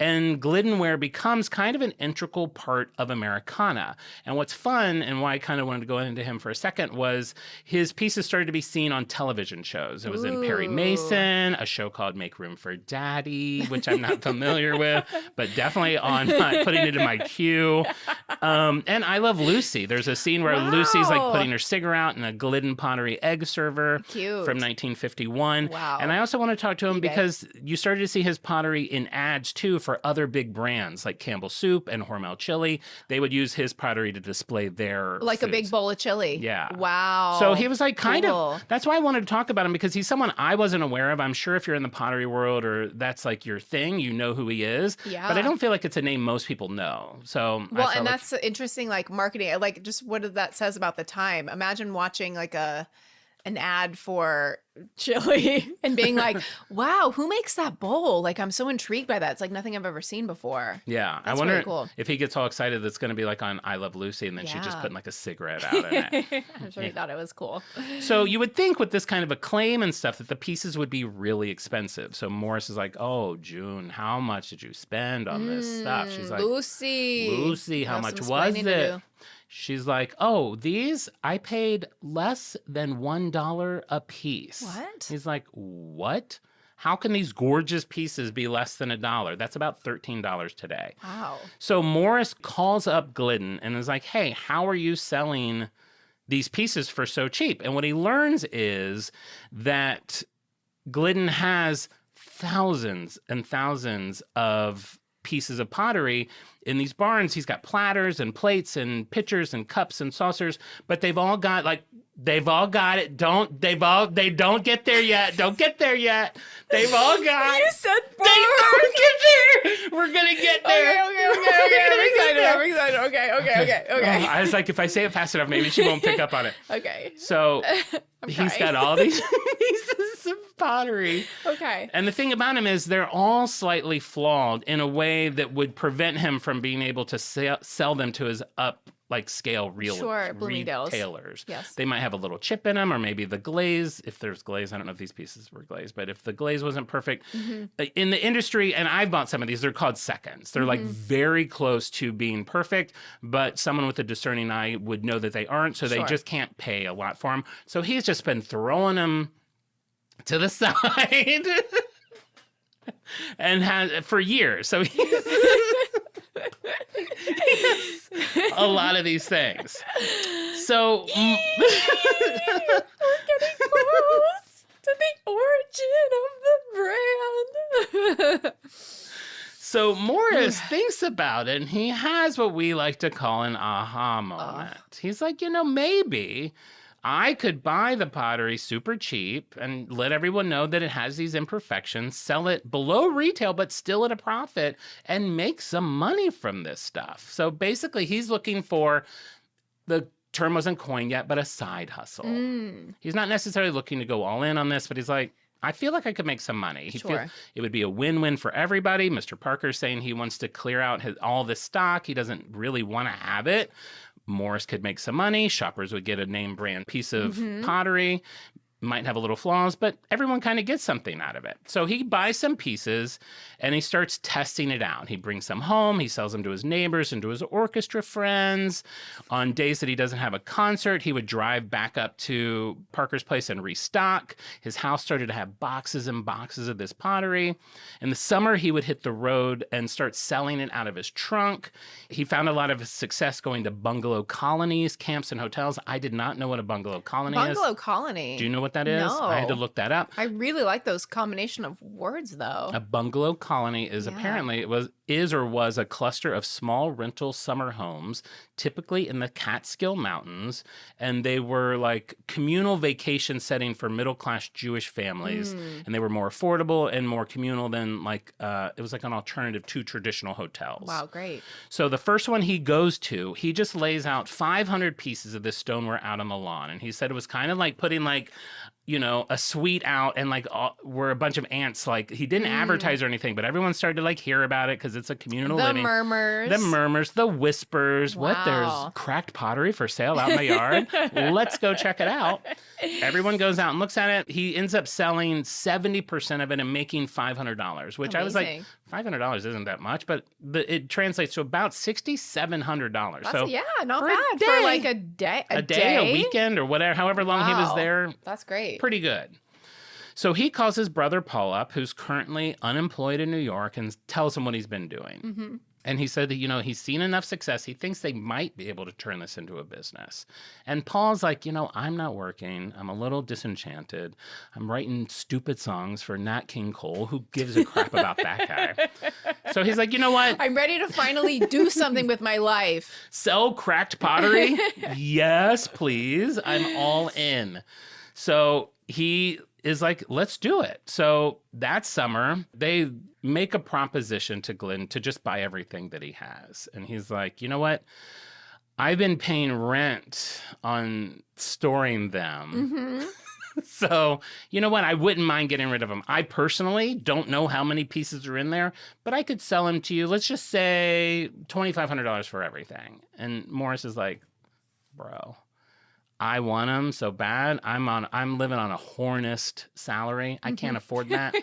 And Gliddenware becomes kind of an integral part of Americana. And what's fun, and why I kind of wanted to go into him for a second, was his pieces started to be seen on television shows. It was in Perry Mason, a show called Make Room for Daddy, which I'm not familiar with, but definitely on putting it in my queue. And I Love Lucy. There's a scene where Lucy's putting her cigarette out in a Glidden pottery egg server from 1951. Wow. And I also want to talk to him because you started to see his pottery in ads too for other big brands like Campbell Soup and Hormel Chili. They would use his pottery to display their foods. A big bowl of chili. Yeah. Wow. So he was kind of, that's why I wanted to talk about him, because he's someone I wasn't aware of. I'm sure if you're in the pottery world or that's your thing, you know who he is. Yeah. But I don't feel like it's a name most people know. So well, and that's interesting, marketing, just what that says about the time. Imagine watching an ad for chili and being like, wow, who makes that bowl? I'm so intrigued by that. It's nothing I've ever seen before. Yeah. That's I wonder really cool. if he gets all excited that's going to be on I Love Lucy, and then she just putting a cigarette out in it. I'm sure he thought it was cool. So you would think with this kind of acclaim and stuff that the pieces would be really expensive. So Morris is like, oh, June, how much did you spend on this stuff? She's like, Lucy, how much was it? She's like, oh, these I paid less than $1 a piece. What? He's like, what? How can these gorgeous pieces be less than $1? That's about $13 today. Wow. So Morris calls up Glidden and is like, hey, how are you selling these pieces for so cheap? And what he learns is that Glidden has thousands and thousands of pieces of pottery in these barns. He's got platters and plates and pitchers and cups and saucers, but they've all got it. They don't get there yet. Don't get there yet. They've all got. You said they don't get there. We're gonna get there. Okay. I'm excited. Okay. I was like, if I say it fast enough, maybe she won't pick up on it. Okay. So he's got all these pieces of pottery. Okay. And the thing about him is they're all slightly flawed in a way that would prevent him from being able to sell them to his scale retailers. Yes. They might have a little chip in them, or maybe the glaze, if there's glaze, I don't know if these pieces were glazed, but if the glaze wasn't perfect, in the industry, and I've bought some of these, they're called seconds. They're like very close to being perfect, but someone with a discerning eye would know that they aren't, so they just can't pay a lot for them. So he's just been throwing them to the side and has for years. So he's a lot of these things. So we're getting close to the origin of the brand. So Morris thinks about it, and he has what we like to call an aha moment. He's like, maybe I could buy the pottery super cheap and let everyone know that it has these imperfections, sell it below retail, but still at a profit, and make some money from this stuff. So basically, he's looking for, the term wasn't coined yet, but a side hustle. He's not necessarily looking to go all in on this, but he's like, I feel like I could make some money. He feels it would be a win-win for everybody. Mr. Parker's saying he wants to clear out all this stock. He doesn't really want to have it. Morris could make some money. Shoppers would get a name brand piece of pottery. Might have a little flaws, but everyone kind of gets something out of it. So he buys some pieces and he starts testing it out. He brings some home. He sells them to his neighbors and to his orchestra friends. On days that he doesn't have a concert, he would drive back up to Parker's place and restock. His house started to have boxes and boxes of this pottery. In the summer, he would hit the road and start selling it out of his trunk. He found a lot of success going to bungalow colonies, camps, and hotels. I did not know what a bungalow colony is. Bungalow colony? Do you know what that is? No. I had to look that up. I really like those combination of words, though. A bungalow colony is apparently was a cluster of small rental summer homes, typically in the Catskill Mountains, and they were like communal vacation setting for middle-class Jewish families, and they were more affordable and more communal than it was like an alternative to traditional hotels. Wow, great. So the first one he goes to, he just lays out 500 pieces of this stoneware out on the lawn, and he said it was kind of like putting a suite out and were a bunch of ants. He didn't advertise or anything, but everyone started to hear about it because it's a communal living. The murmurs, the whispers. Wow. What? There's cracked pottery for sale out in the yard. Let's go check it out. Everyone goes out and looks at it. He ends up selling 70% of it and making $500, which I was like, $500 isn't that much, but it translates to about $6,700. So not for bad for like a day, a weekend, or whatever, however long he was there. That's great. Pretty good. So he calls his brother Paul up, who's currently unemployed in New York, and tells him what he's been doing. And he said that, he's seen enough success. He thinks they might be able to turn this into a business. And Paul's like, I'm not working. I'm a little disenchanted. I'm writing stupid songs for Nat King Cole. Who gives a crap about that guy? So he's like, you know what? I'm ready to finally do something with my life. Sell cracked pottery? Yes, please. I'm all in. So he is like, let's do it. So that summer, they make a proposition to Glenn to just buy everything that he has. And he's like, you know what? I've been paying rent on storing them. So, you know what? I wouldn't mind getting rid of them. I personally don't know how many pieces are in there, but I could sell them to you. Let's just say $2,500 for everything. And Morris is like, bro, I want them so bad. I'm living on a hornist salary. I can't afford that.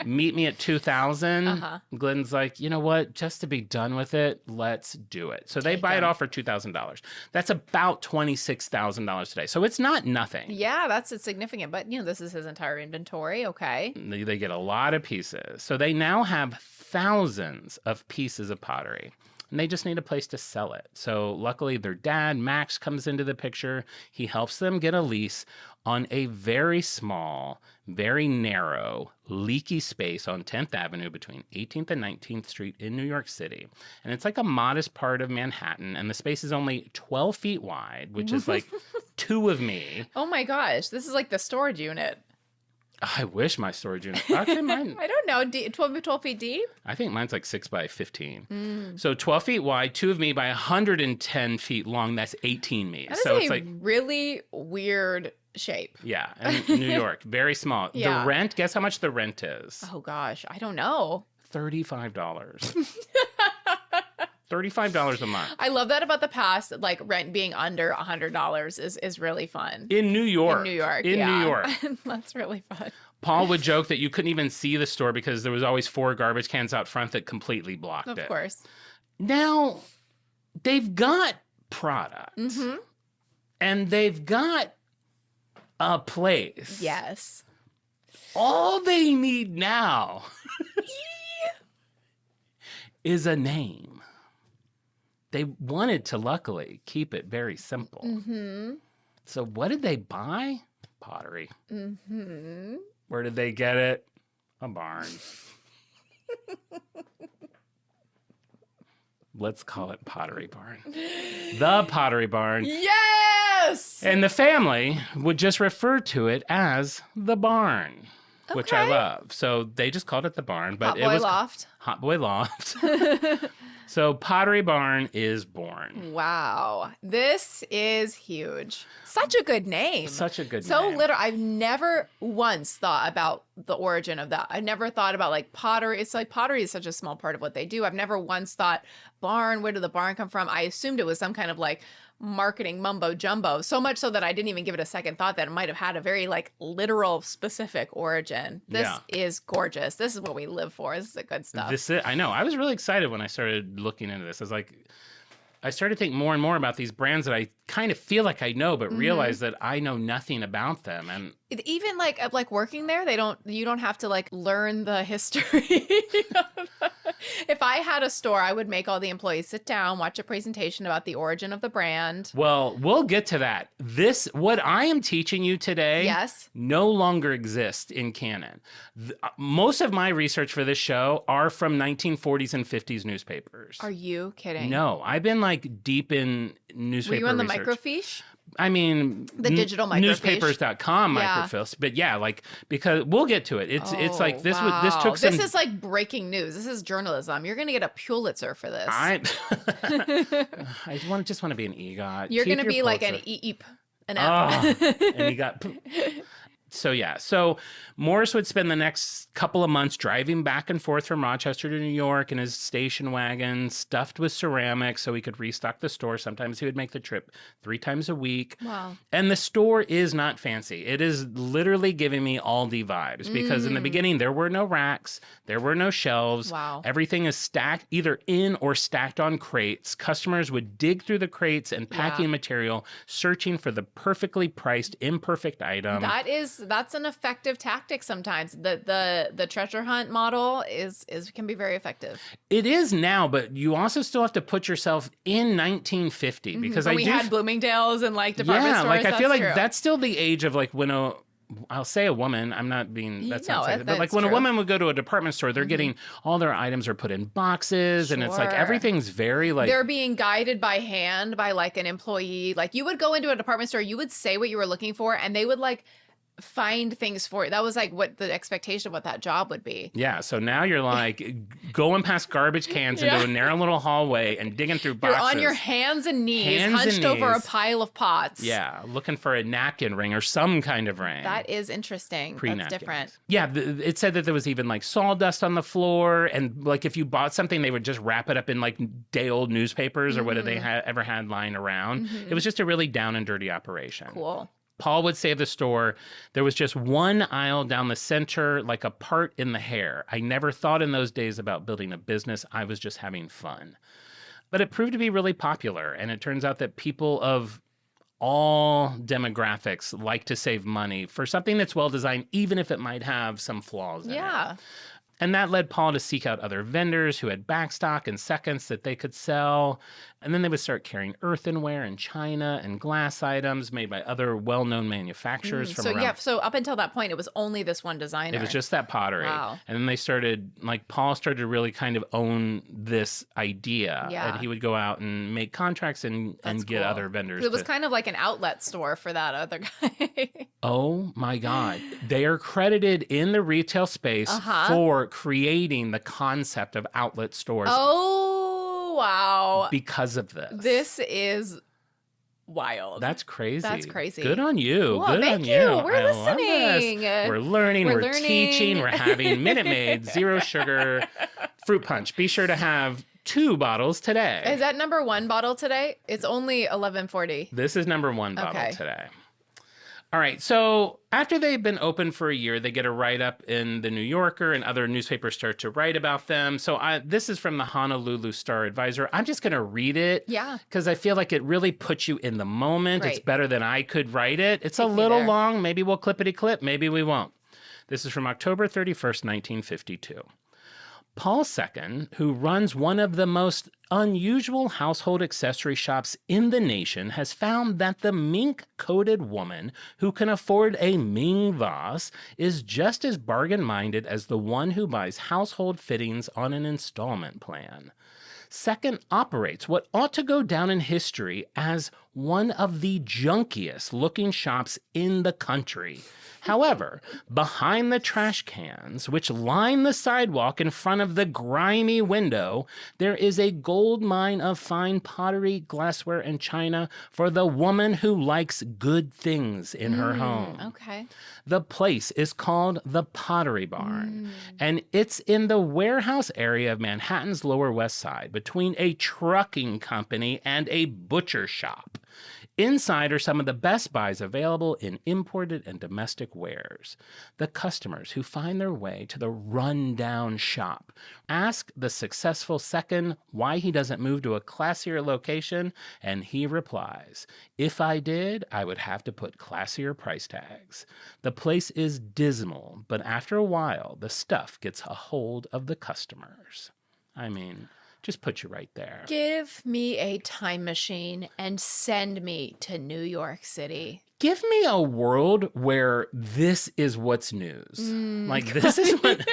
Meet me at 2,000. Glenn's like, you know what? Just to be done with it, let's do it. So they buy it off for $2,000. That's about $26,000 today. So it's not nothing. Yeah, that's significant. But, this is his entire inventory. Okay. They get a lot of pieces. So they now have thousands of pieces of pottery. And they just need a place to sell it. So luckily their dad, Max, comes into the picture. He helps them get a lease on a very small, very narrow, leaky space on 10th Avenue between 18th and 19th Street in New York City. And it's like a modest part of Manhattan. And the space is only 12 feet wide, which is like 2 of me. Oh my gosh. This is like the storage unit. I wish my storage unit. Actually, mine. I don't know. 12 feet deep? I think mine's like 6 by 15. So 12 feet wide, 2 of me by 110 feet long. That's 18 me. That so is it's a like really weird shape. Yeah, and New York, very small. Yeah. The rent. Guess how much the rent is? Oh gosh, I don't know. $35. $35 a month. I love that about the past. Like rent being under $100 is really fun. In New York. New York. That's really fun. Paul would joke that you couldn't even see the store because there was always 4 garbage cans out front that completely blocked it. Of course. Now, they've got product. And they've got a place. Yes. All they need now is a name. They wanted to, luckily, keep it very simple. So what did they buy? Pottery. Where did they get it? A barn. Let's call it Pottery Barn. The Pottery Barn. Yes! And the family would just refer to it as the barn, which I love. So they just called it the barn. But Hot Boy Loft. Hot Boy Loft. So Pottery Barn is born. Wow. This is huge. Such a good name. Such a good name. So literal. I've never once thought about the origin of that. I've never thought about like pottery. It's like pottery is such a small part of what they do. I've never once thought barn, where did the barn come from? I assumed it was some kind of like marketing mumbo jumbo, so much so that I didn't even give it a second thought that it might have had a very like literal specific origin. This is gorgeous. This is what we live for. This is the good stuff. I know. I was really excited when I started looking into this. I started to think more and more about these brands that I kind of feel like I know, but realize that I know nothing about them. And even like working there, you don't have to like learn the history. If I had a store, I would make all the employees sit down, watch a presentation about the origin of the brand. Well, we'll get to that. What I am teaching you today no longer exists in canon. Most of my research for this show are from 1940s and 50s newspapers. Are you kidding? No, I've been like deep in newspaper research. Were you on the microfiche? I mean, the digital microfiche. Newspapers.com microfiche. But yeah, like, because we'll get to it. It's like this. Wow. This took some. This is like breaking news. This is journalism. You're going to get a Pulitzer for this. I just want to be an EGOT. You're going to be like an EEP. An app. And you got. So Morris would spend the next couple of months driving back and forth from Rochester to New York in his station wagon, stuffed with ceramics so he could restock the store. Sometimes he would make the trip 3 times a week. Wow. And the store is not fancy. It is literally giving me Aldi vibes because in the beginning there were no racks, there were no shelves. Wow. Everything is stacked either in or stacked on crates. Customers would dig through the crates and packing material, searching for the perfectly priced, imperfect item. That's an effective tactic sometimes. The treasure hunt model can be very effective. It is now, but you also still have to put yourself in 1950 because we had Bloomingdale's and like department stores. Like I feel like true. that's still the age of like when I'll say a woman. I'm not being that sensitive, but like when a woman would go to a department store, they're getting all their items are put in boxes, and it's like everything's very like they're being guided by hand by like an employee. Like you would go into a department store, you would say what you were looking for, and they would like find things for you. That was like what the expectation of what that job would be. Yeah, so now you're like going past garbage cans into a narrow little hallway and digging through boxes. You're on your hands and knees, hunched over a pile of pots. Yeah, looking for a napkin ring or some kind of ring. That is interesting. That's different. Yeah, it said that there was even like sawdust on the floor, and like if you bought something, they would just wrap it up in like day-old newspapers or whatever they ever had lying around. It was just a really down and dirty operation. Cool. Paul would say of the store, there was just one aisle down the center, like a part in the hair. I never thought in those days about building a business. I was just having fun. But it proved to be really popular, and it turns out that people of all demographics like to save money for something that's well-designed, even if it might have some flaws in it. And that led Paul to seek out other vendors who had backstock and seconds that they could sell. And then they would start carrying earthenware and china and glass items made by other well-known manufacturers from around. So up until that point, it was only this one designer. It was just that pottery. Wow. And then they started, like, Paul started to really kind of own this idea. Yeah. And he would go out and make contracts and get cool. other vendors. It was kind of like an outlet store for that other guy. Oh my God. They are credited in the retail space for creating the concept of outlet stores. Oh, wow. Because of this. This is wild. That's crazy. That's crazy. Good on you. Cool, Good thank on you. you. We're I listening. Love this. We're learning. We're teaching. We're having Minute Maid, 0 sugar fruit punch. Be sure to have 2 bottles today. Is that number 1 bottle today? It's only 11:40. This is number 1 bottle today. All right, so after they've been open for a year, they get a write-up in the New Yorker, and other newspapers start to write about them. So this is from the Honolulu Star Advisor. I'm just going to read it. Yeah. Because I feel like it really puts you in the moment. Great. It's better than I could write it. It's a little long. Maybe we'll clippity-clip. Maybe we won't. This is from October 31st, 1952. Paul Secon, who runs one of the most unusual household accessory shops in the nation, has found that the mink-coated woman who can afford a Ming vase is just as bargain-minded as the one who buys household fittings on an installment plan. Secon operates what ought to go down in history as one of the junkiest-looking shops in the country. However, behind the trash cans, which line the sidewalk in front of the grimy window, there is a gold mine of fine pottery, glassware, and china for the woman who likes good things in her home. Okay. The place is called the Pottery Barn, and it's in the warehouse area of Manhattan's Lower West Side, between a trucking company and a butcher shop. Inside are some of the best buys available in imported and domestic wares. The customers who find their way to the run-down shop ask the successful Secon why he doesn't move to a classier location, and he replies, "If I did, I would have to put classier price tags." The place is dismal, but after a while, the stuff gets a hold of the customers. I mean, just put you right there. Give me a time machine and send me to New York City. Give me a world where this is what's news. Like, this is what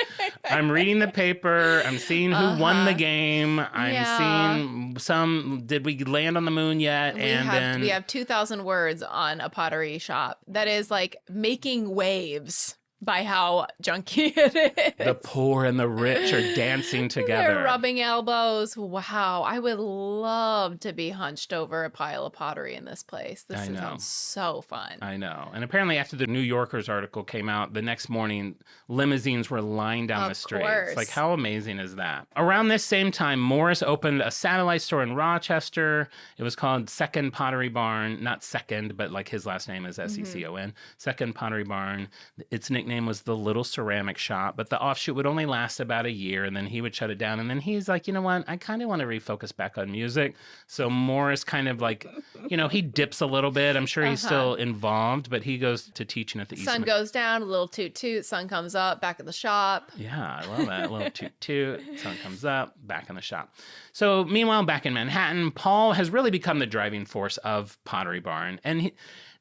I'm reading the paper. I'm seeing who won the game. I'm seeing did we land on the moon yet? We have 2,000 words on a pottery shop that is like making waves by how junky it is. The poor and the rich are dancing together. They're rubbing elbows. Wow. I would love to be hunched over a pile of pottery in this place. This sounds so fun. I know. And apparently after the New Yorker's article came out, the next morning, limousines were lined down the streets. Course. Like, how amazing is that? Around this same time, Morris opened a satellite store in Rochester. It was called Secon Pottery Barn. Not second, but like his last name is Secon. Secon Pottery Barn. Its nickname was the Little Ceramic Shop, but the offshoot would only last about a year, and then he would shut it down. And then he's like, you know what? I kind of want to refocus back on music. So Morris kind of like, he dips a little bit. I'm sure he's still involved, but he goes to teaching at the Sun goes down, a little toot toot, sun comes up, back at the shop. Yeah, I love that. A little toot toot, sun comes up, back in the shop. So meanwhile, back in Manhattan, Paul has really become the driving force of Pottery Barn. And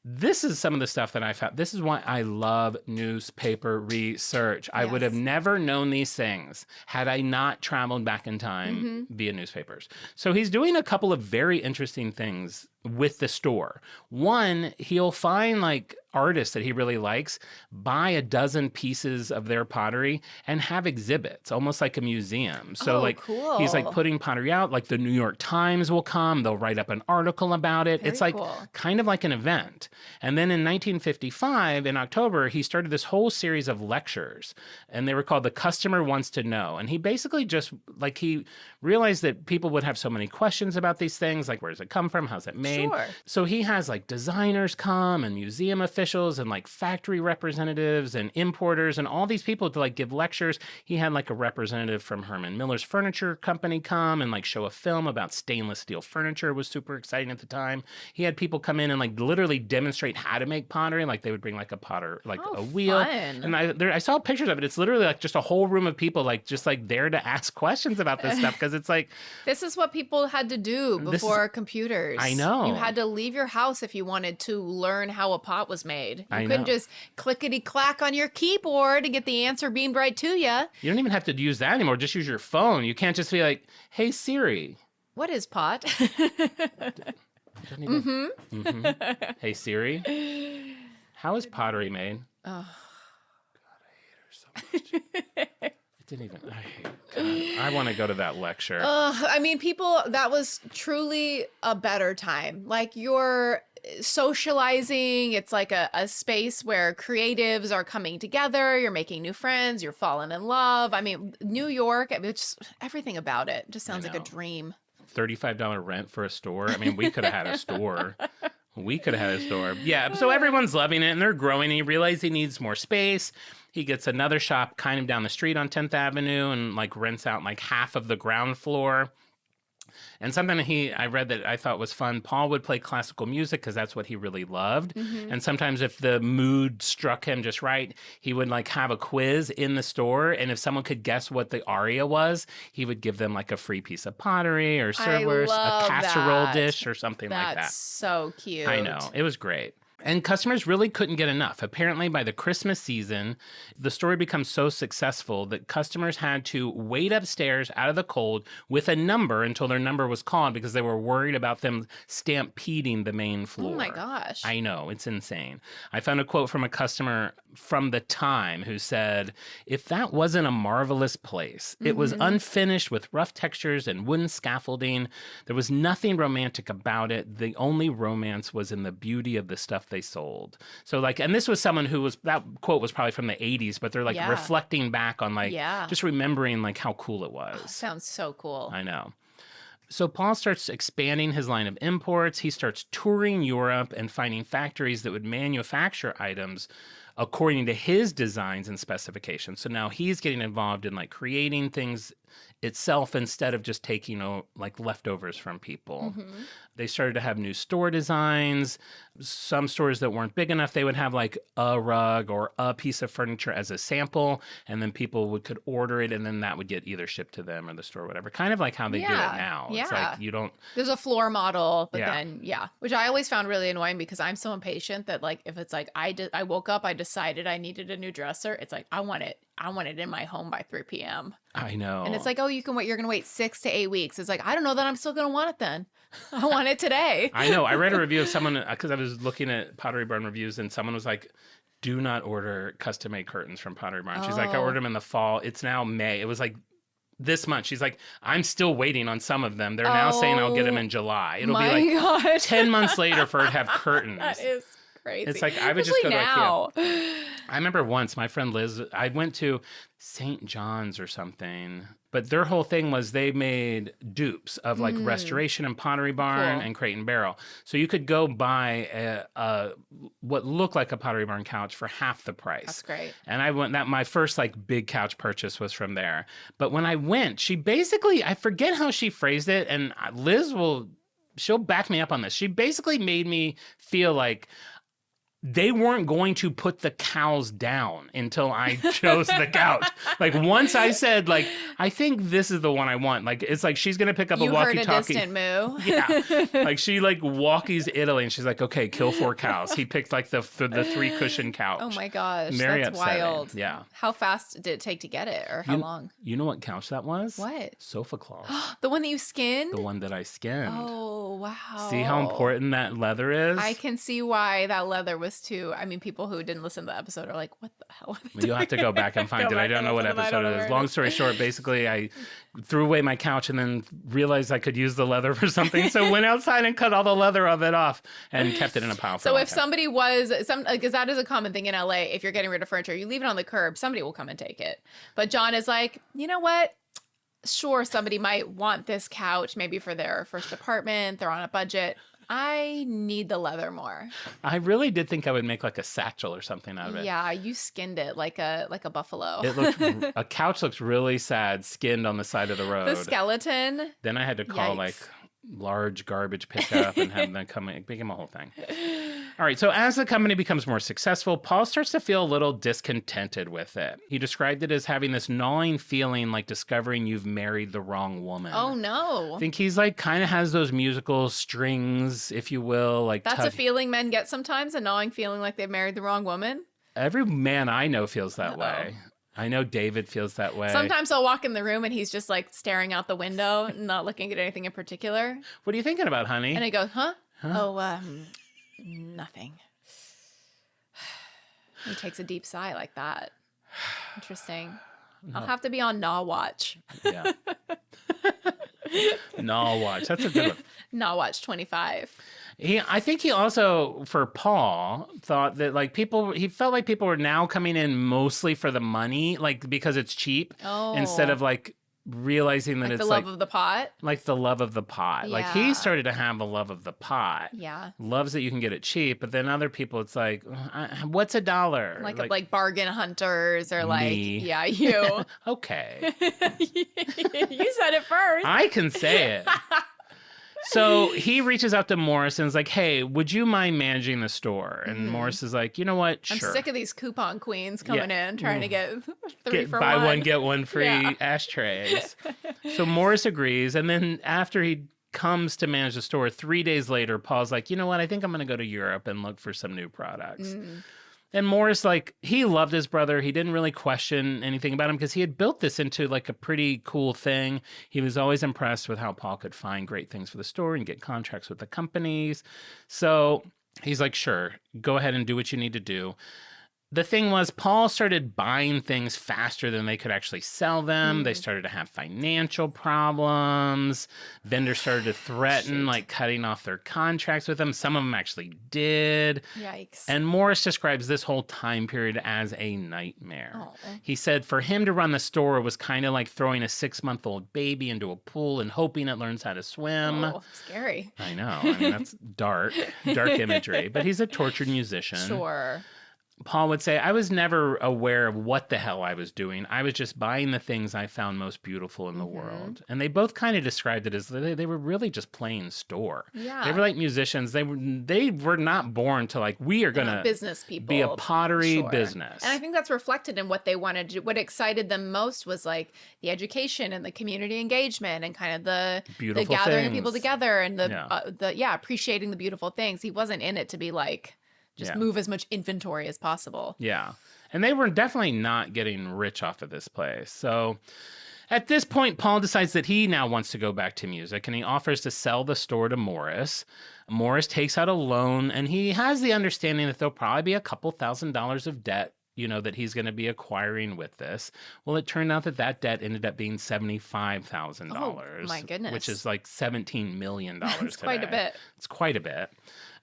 this is some of the stuff that I found. This is why I love newspaper research. I would have never known these things had I not traveled back in time via newspapers. So he's doing a couple of very interesting things with the store. One, he'll find like artists that he really likes, buy a dozen pieces of their pottery and have exhibits, almost like a museum. So cool. he's like putting pottery out, like the New York Times will come, they'll write up an article about it. Very it's like cool. kind of like an event. And then in 1955, in October, he started this whole series of lectures, and they were called The Customer Wants to Know. And he basically just like he realized that people would have so many questions about these things, like where does it come from, how's it made? Sure. So he has like designers come and museum officials and like factory representatives and importers and all these people to like give lectures. He had like a representative from Herman Miller's furniture company come and like show a film about stainless steel furniture. It was super exciting at the time. He had people come in and like literally demonstrate how to make pottery. Like they would bring like a potter, like a wheel. Fun. And I saw pictures of it. It's literally like just a whole room of people like just like there to ask questions about this stuff because it's like this is what people had to do before computers. I know. You had to leave your house if you wanted to learn how a pot was made. You couldn't just clickety-clack on your keyboard to get the answer beamed right to you. You don't even have to use that anymore. Just use your phone. You can't just be like, hey, Siri. What is pot? Hey, Siri. How is pottery made? Oh. God, I hate her so much. I hate God. I want to go to that lecture. I mean, people, that was truly a better time. Like you're socializing. It's like a space where creatives are coming together. You're making new friends. You're falling in love. I mean, New York, it's just everything about it just sounds like a dream. $35 rent for a store. I mean, we could have had a store. Yeah, so everyone's loving it, and they're growing. He realizes he needs more space. He gets another shop kind of down the street on 10th Avenue and like rents out like half of the ground floor. And something I read that I thought was fun, Paul would play classical music because that's what he really loved. Mm-hmm. And sometimes if the mood struck him just right, he would like have a quiz in the store. And if someone could guess what the aria was, he would give them like a free piece of pottery or servers, a casserole dish or something like that. That's so cute. I know. It was great. And customers really couldn't get enough. Apparently, by the Christmas season, the store becomes so successful that customers had to wait upstairs out of the cold with a number until their number was called because they were worried about them stampeding the main floor. Oh my gosh. I know. It's insane. I found a quote from a customer from the time who said, "If that wasn't a marvelous place, it was unfinished with rough textures and wooden scaffolding. There was nothing romantic about it. The only romance was in the beauty of the stuff they sold." So like, and this was someone who was, that quote was probably from the 80s, but they're like reflecting back on like, just remembering like how cool it was. Oh, sounds so cool. I know. So Paul starts expanding his line of imports. He starts touring Europe and finding factories that would manufacture items according to his designs and specifications. So now he's getting involved in like creating things itself instead of just taking like leftovers from people. Mm-hmm. They started to have new store designs. Some stores that weren't big enough, they would have like a rug or a piece of furniture as a sample, and then people could order it, and then that would get either shipped to them or the store or whatever. Kind of like how they do it now. Yeah. It's like you don't... There's a floor model, but then, which I always found really annoying because I'm so impatient that like if it's like I woke up, I decided I needed a new dresser, it's like I want it in my home by 3 p.m. I know. And it's like, oh, you're going to wait 6 to 8 weeks. It's like, I don't know that I'm still going to want it then. I want it today. I know. I read a review of someone, because I was looking at Pottery Barn reviews, and someone was like, do not order custom-made curtains from Pottery Barn. She's like, I ordered them in the fall. It's now May. It was like this month. She's like, I'm still waiting on some of them. They're now saying I'll get them in July. It'll be like 10 months later for it to have curtains. That is crazy. It's like I would Especially just go now. to IKEA. I remember once my friend Liz, I went to St. John's or something, but their whole thing was they made dupes of like Restoration and Pottery Barn and Crate and Barrel. So you could go buy what looked like a Pottery Barn couch for half the price. That's great. And I went, my first like big couch purchase was from there. But when I went, she basically, I forget how she phrased it, and Liz she'll back me up on this. She basically made me feel like they weren't going to put the cows down until I chose the couch. Like once I said, like, I think this is the one I want. Like, it's like she's going to pick up a walkie-talkie. You heard a distant moo. Yeah. Like she like walkies Italy and she's like, okay, kill 4 cows. He picked like the 3 cushion couch. Oh my gosh. Very that's upsetting. wild. Yeah. How fast did it take to get it, or how long? You know what couch that was? What? Sofa cloth. The one that you skinned? The one that I skinned. Oh, wow. See how important that leather is? I can see why that leather was too. I mean, people who didn't listen to the episode are like, what the hell? You'll have to go back and find it. I don't know what episode it is. Long story short, basically, I threw away my couch and then realized I could use the leather for something. So went outside and cut all the leather of it off and kept it in a pile. So if somebody was, because that is a common thing in LA, if you're getting rid of furniture, you leave it on the curb, somebody will come and take it. But Jon is like, you know what? Sure, somebody might want this couch maybe for their first apartment. They're on a budget. I need the leather more. I really did think I would make like a satchel or something out of it. Yeah, you skinned it like a buffalo. It looked a couch looks really sad, skinned on the side of the road. The skeleton. Then I had to call like large garbage pickup and have them come in, became a whole thing. All right, so as the company becomes more successful, Paul starts to feel a little discontented with it. He described it as having this gnawing feeling like discovering you've married the wrong woman. Oh, no. I think he's like kind of has those musical strings, if you will. Like that's a feeling men get sometimes, a gnawing feeling like they've married the wrong woman. Every man I know feels that way. I know David feels that way. Sometimes I'll walk in the room and he's just like staring out the window, not looking at anything in particular. What are you thinking about, honey? And I go, huh? Oh, nothing. He takes a deep sigh like that. Interesting. No. I'll have to be on Gnaw Watch. Yeah. Gnaw Watch. That's a good one. Gnaw Watch 25. I think he also, for Paul, thought that like he felt like people were now coming in mostly for the money, like because it's cheap, instead of like realizing that like it's the love of the pot. Like the love of the pot. Yeah. Like he started to have a love of the pot. Yeah. Loves that you can get it cheap, but then other people, it's like, what's $1? Like bargain hunters or like, me. Yeah, you. Okay. You said it first. I can say it. So he reaches out to Morris and is like, hey, would you mind managing the store? And Morris is like, you know what? Sure. I'm sick of these coupon queens coming in trying to get three for buy one. One, get one free ashtrays. So Morris agrees. And then after he comes to manage the store, 3 days later, Paul's like, you know what? I think I'm going to go to Europe and look for some new products. And Morris, like, he loved his brother. He didn't really question anything about him because he had built this into, like, a pretty cool thing. He was always impressed with how Paul could find great things for the store and get contracts with the companies. So he's like, sure, go ahead and do what you need to do. The thing was, Paul started buying things faster than they could actually sell them. They started to have financial problems. Vendors started to threaten, like, cutting off their contracts with them. Some of them actually did. Yikes. And Morris describes this whole time period as a nightmare. Oh. He said for him to run the store was kind of like throwing a 6-month-old baby into a pool and hoping it learns how to swim. Oh, scary. I know. I mean, that's dark imagery. But he's a tortured musician. Sure. Paul would say, I was never aware of what the hell I was doing. I was just buying the things I found most beautiful in the world. And they both kind of described it as they were really just playing store. Yeah. They were like musicians. They were not born to like, we are going to business people. Be a pottery business. And I think that's reflected in what they wanted to do. What excited them most was like the education and the community engagement and kind of the gathering of people together and the appreciating the beautiful things. He wasn't in it to be like, just move as much inventory as possible. Yeah. And they were definitely not getting rich off of this place. So at this point, Paul decides that he now wants to go back to music and he offers to sell the store to Morris. Morris takes out a loan and he has the understanding that there'll probably be a couple $1,000s of debt, you know, that he's going to be acquiring with this. Well, it turned out that debt ended up being $75,000. Oh, my goodness. Which is like $17 million. That's quite a bit. It's quite a bit.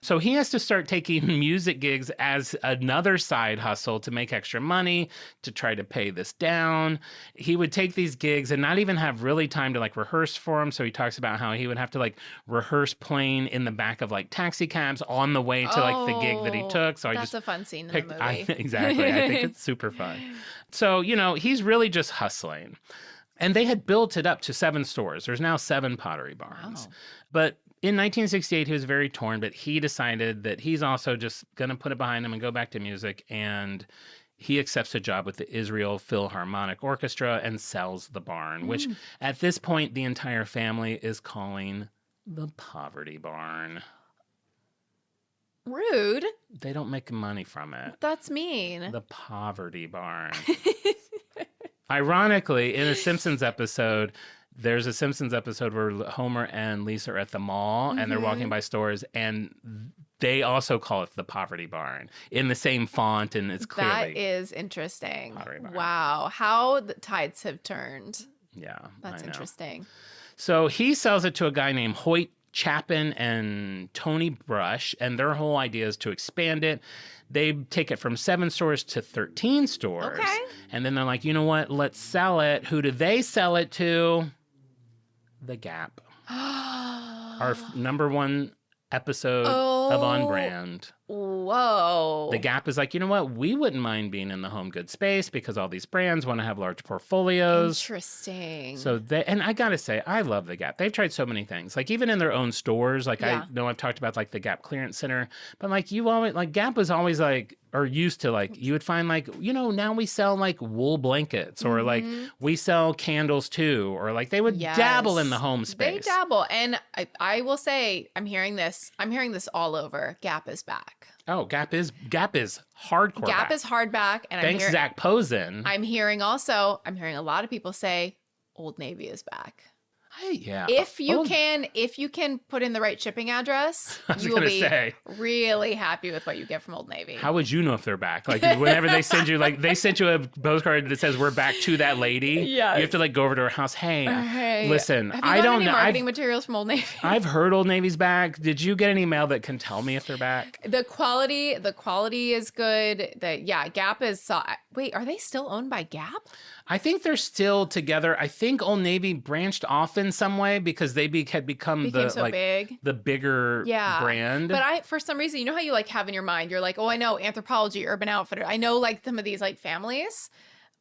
So he has to start taking music gigs as another side hustle to make extra money, to try to pay this down. He would take these gigs and not even have really time to like rehearse for them. So he talks about how he would have to like rehearse playing in the back of like taxi cabs on the way to like the gig that he took. So that's a fun scene in the movie. Exactly. I think it's super fun. So, you know, he's really just hustling. And they had built it up to 7 stores. There's now 7 Pottery Barns. Wow. But in 1968, he was very torn, but he decided that he's also just going to put it behind him and go back to music. And he accepts a job with the Israel Philharmonic Orchestra and sells the barn, which at this point, the entire family is calling the Poverty Barn. Rude. They don't make money from it. That's mean. The Poverty Barn. Ironically, in a Simpsons episode, There's a Simpsons episode where Homer and Lisa are at the mall and they're walking by stores, and they also call it the Pottery Barn in the same font, and it's clearly... That is interesting. Pottery Barn. Wow. How the tides have turned. Yeah. That's interesting. So he sells it to a guy named Hoyt Chapin and Tony Brush, and their whole idea is to expand it. They take it from 7 stores to 13 stores. Okay. And then they're like, you know what? Let's sell it. Who do they sell it to? The Gap. Our number 1 episode of On Brand. Whoa. The Gap is like, you know what? We wouldn't mind being in the home goods space because all these brands want to have large portfolios. Interesting. So and I gotta say, I love the Gap. They've tried so many things, like even in their own stores. Like I know I've talked about like the Gap Clearance Center, but like you always like Gap was always like, or used to like, you would find like, you know, now we sell like wool blankets, or like we sell candles too, or like they would dabble in the home space. They dabble, and I will say, I'm hearing this all over. Gap is back. Oh, Gap is hardcore. Gap back. is hard back, and Thanks, Zach Posen. I'm hearing a lot of people say Old Navy is back. Yeah. If you can put in the right shipping address, you will be really happy with what you get from Old Navy. How would you know if they're back? Like whenever they send you, like they sent you a postcard that says "We're back to that lady." Yeah. You have to like go over to her house. Hey, listen, have you I don't any know. Marketing materials from Old Navy. I've heard Old Navy's back. Did you get any mail that can tell me if they're back? The quality is good. Gap is. Wait, are they still owned by Gap? I think they're still together. I think Old Navy branched off in some way because they had become the bigger brand. But for some reason, you know how you like have in your mind, you're like, oh, I know Anthropologie, Urban Outfitter. I know like some of these like families,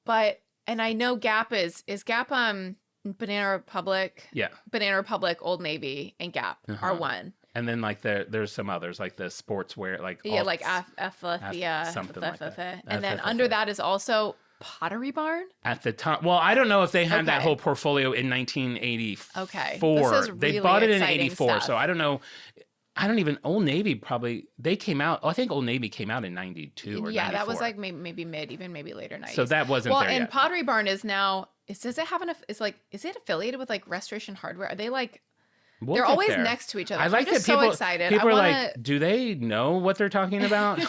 and I know Gap is Gap Banana Republic. Yeah. Banana Republic, Old Navy, and Gap are one. And then like there's some others like the sportswear, like something like that. And then under that is also Pottery Barn? At the time. Well, I don't know if they had that whole portfolio in 1984. Okay. This is really they bought it in 84, stuff. so I don't know. Old Navy probably, they came out, I think Old Navy came out in 92 or 94. Yeah, that was like maybe maybe later 90s. So that wasn't there yet. And Pottery Barn is now, is it affiliated with like Restoration Hardware? Are they like, they're always next to each other. I like I'm just that people, so excited. People are like, do they know what they're talking about?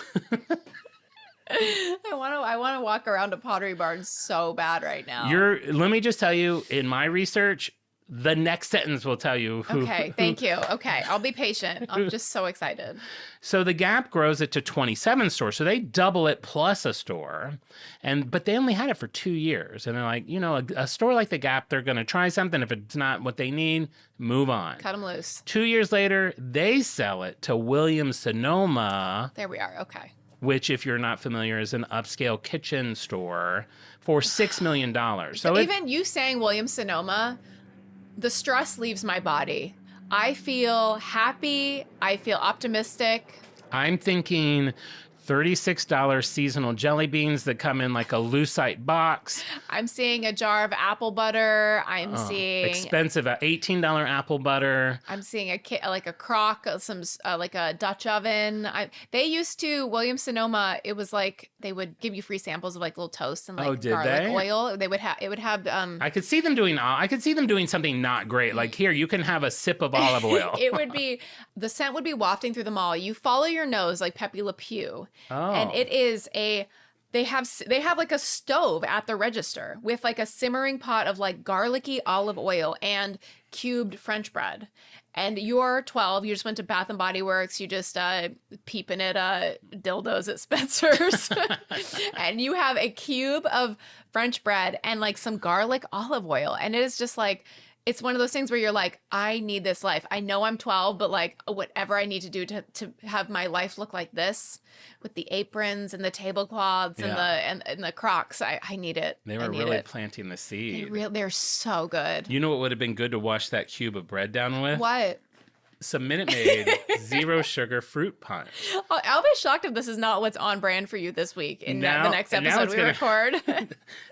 I want to walk around a Pottery Barn so bad right now. Let me just tell you, in my research, the next sentence will tell you who. Okay, thank you. Okay, I'll be patient. I'm just so excited. So the Gap grows it to 27 stores. So they double it plus a store. But they only had it for 2 years. And they're like, you know, a store like the Gap, they're going to try something. If it's not what they need, move on. Cut them loose. 2 years later, they sell it to Williams-Sonoma. There we are. Okay. Which, if you're not familiar, is an upscale kitchen store for $6 million. So even you saying Williams-Sonoma, the stress leaves my body. I feel happy. I feel optimistic. I'm thinking $36 seasonal jelly beans that come in like a lucite box. I'm seeing a jar of apple butter. I'm seeing expensive $18 apple butter. I'm seeing a crock, some like a Dutch oven. They used to Williams-Sonoma. It was like they would give you free samples of like little toast and like garlic oil. They would have I could see them doing something not great. Like, here, you can have a sip of olive oil. The scent would be wafting through the mall. You follow your nose like Pepe Le Pew. Oh. And it is they have like a stove at the register with like a simmering pot of like garlicky olive oil and cubed French bread. And you're 12, you just went to Bath and Body Works, you just peeping at dildos at Spencer's. And you have a cube of French bread and like some garlic olive oil. And it is just like, it's one of those things where you're like, I need this life. I know I'm 12, but like whatever I need to do to have my life look like this with the aprons and the tablecloths and the Crocs, I need it. They were really planting the seed. They're so good. You know what would have been good to wash that cube of bread down with? What? Some Minute Maid zero sugar fruit punch. I'll be shocked if this is not what's on brand for you this week in the next episode we record.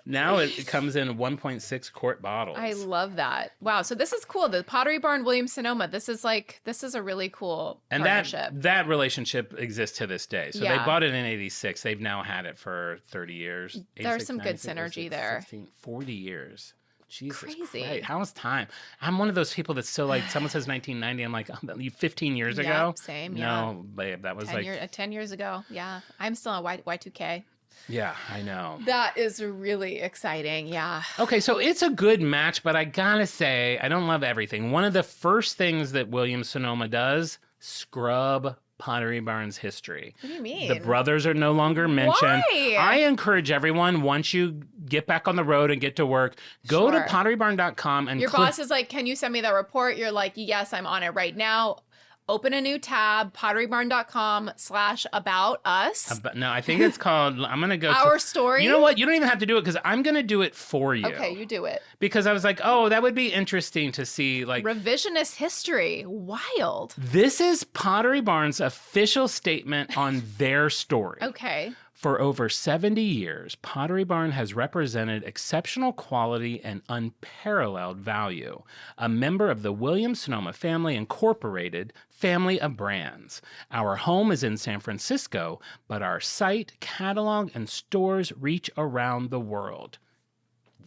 Now it comes in 1.6 quart bottles. I love that. Wow. So this is cool. The Pottery Barn Williams-Sonoma. This is a really cool partnership. That relationship exists to this day. So they bought it in 86. They've now had it for 30 years. There's some good synergy there. 40 years. Jesus Crazy. Christ. How is time? I'm one of those people that's still like, someone says 1990. I'm like, oh, 15 years ago? Same, No, babe, that was 10 years ago. Yeah. I'm still on Y2K. Yeah, I know. That is really exciting. Yeah. Okay, so it's a good match, but I gotta say, I don't love everything. One of the first things that Williams-Sonoma does, scrub Pottery Barn's history. What do you mean? The brothers are no longer mentioned. Why? I encourage everyone, once you get back on the road and get to work, go to potterybarn.com and your boss is like, can you send me that report? You're like, yes, I'm on it right now. Open a new tab, potterybarn.com/about us. No, I think it's called, I'm going to go Our story. You know what? You don't even have to do it because I'm going to do it for you. Okay, you do it. Because I was like, oh, that would be interesting to see. Like Revisionist history. Wild. This is Pottery Barn's official statement on their story. Okay. For over 70 years, Pottery Barn has represented exceptional quality and unparalleled value. A member of the Williams-Sonoma Family Incorporated family of brands. Our home is in San Francisco, but our site, catalog, and stores reach around the world.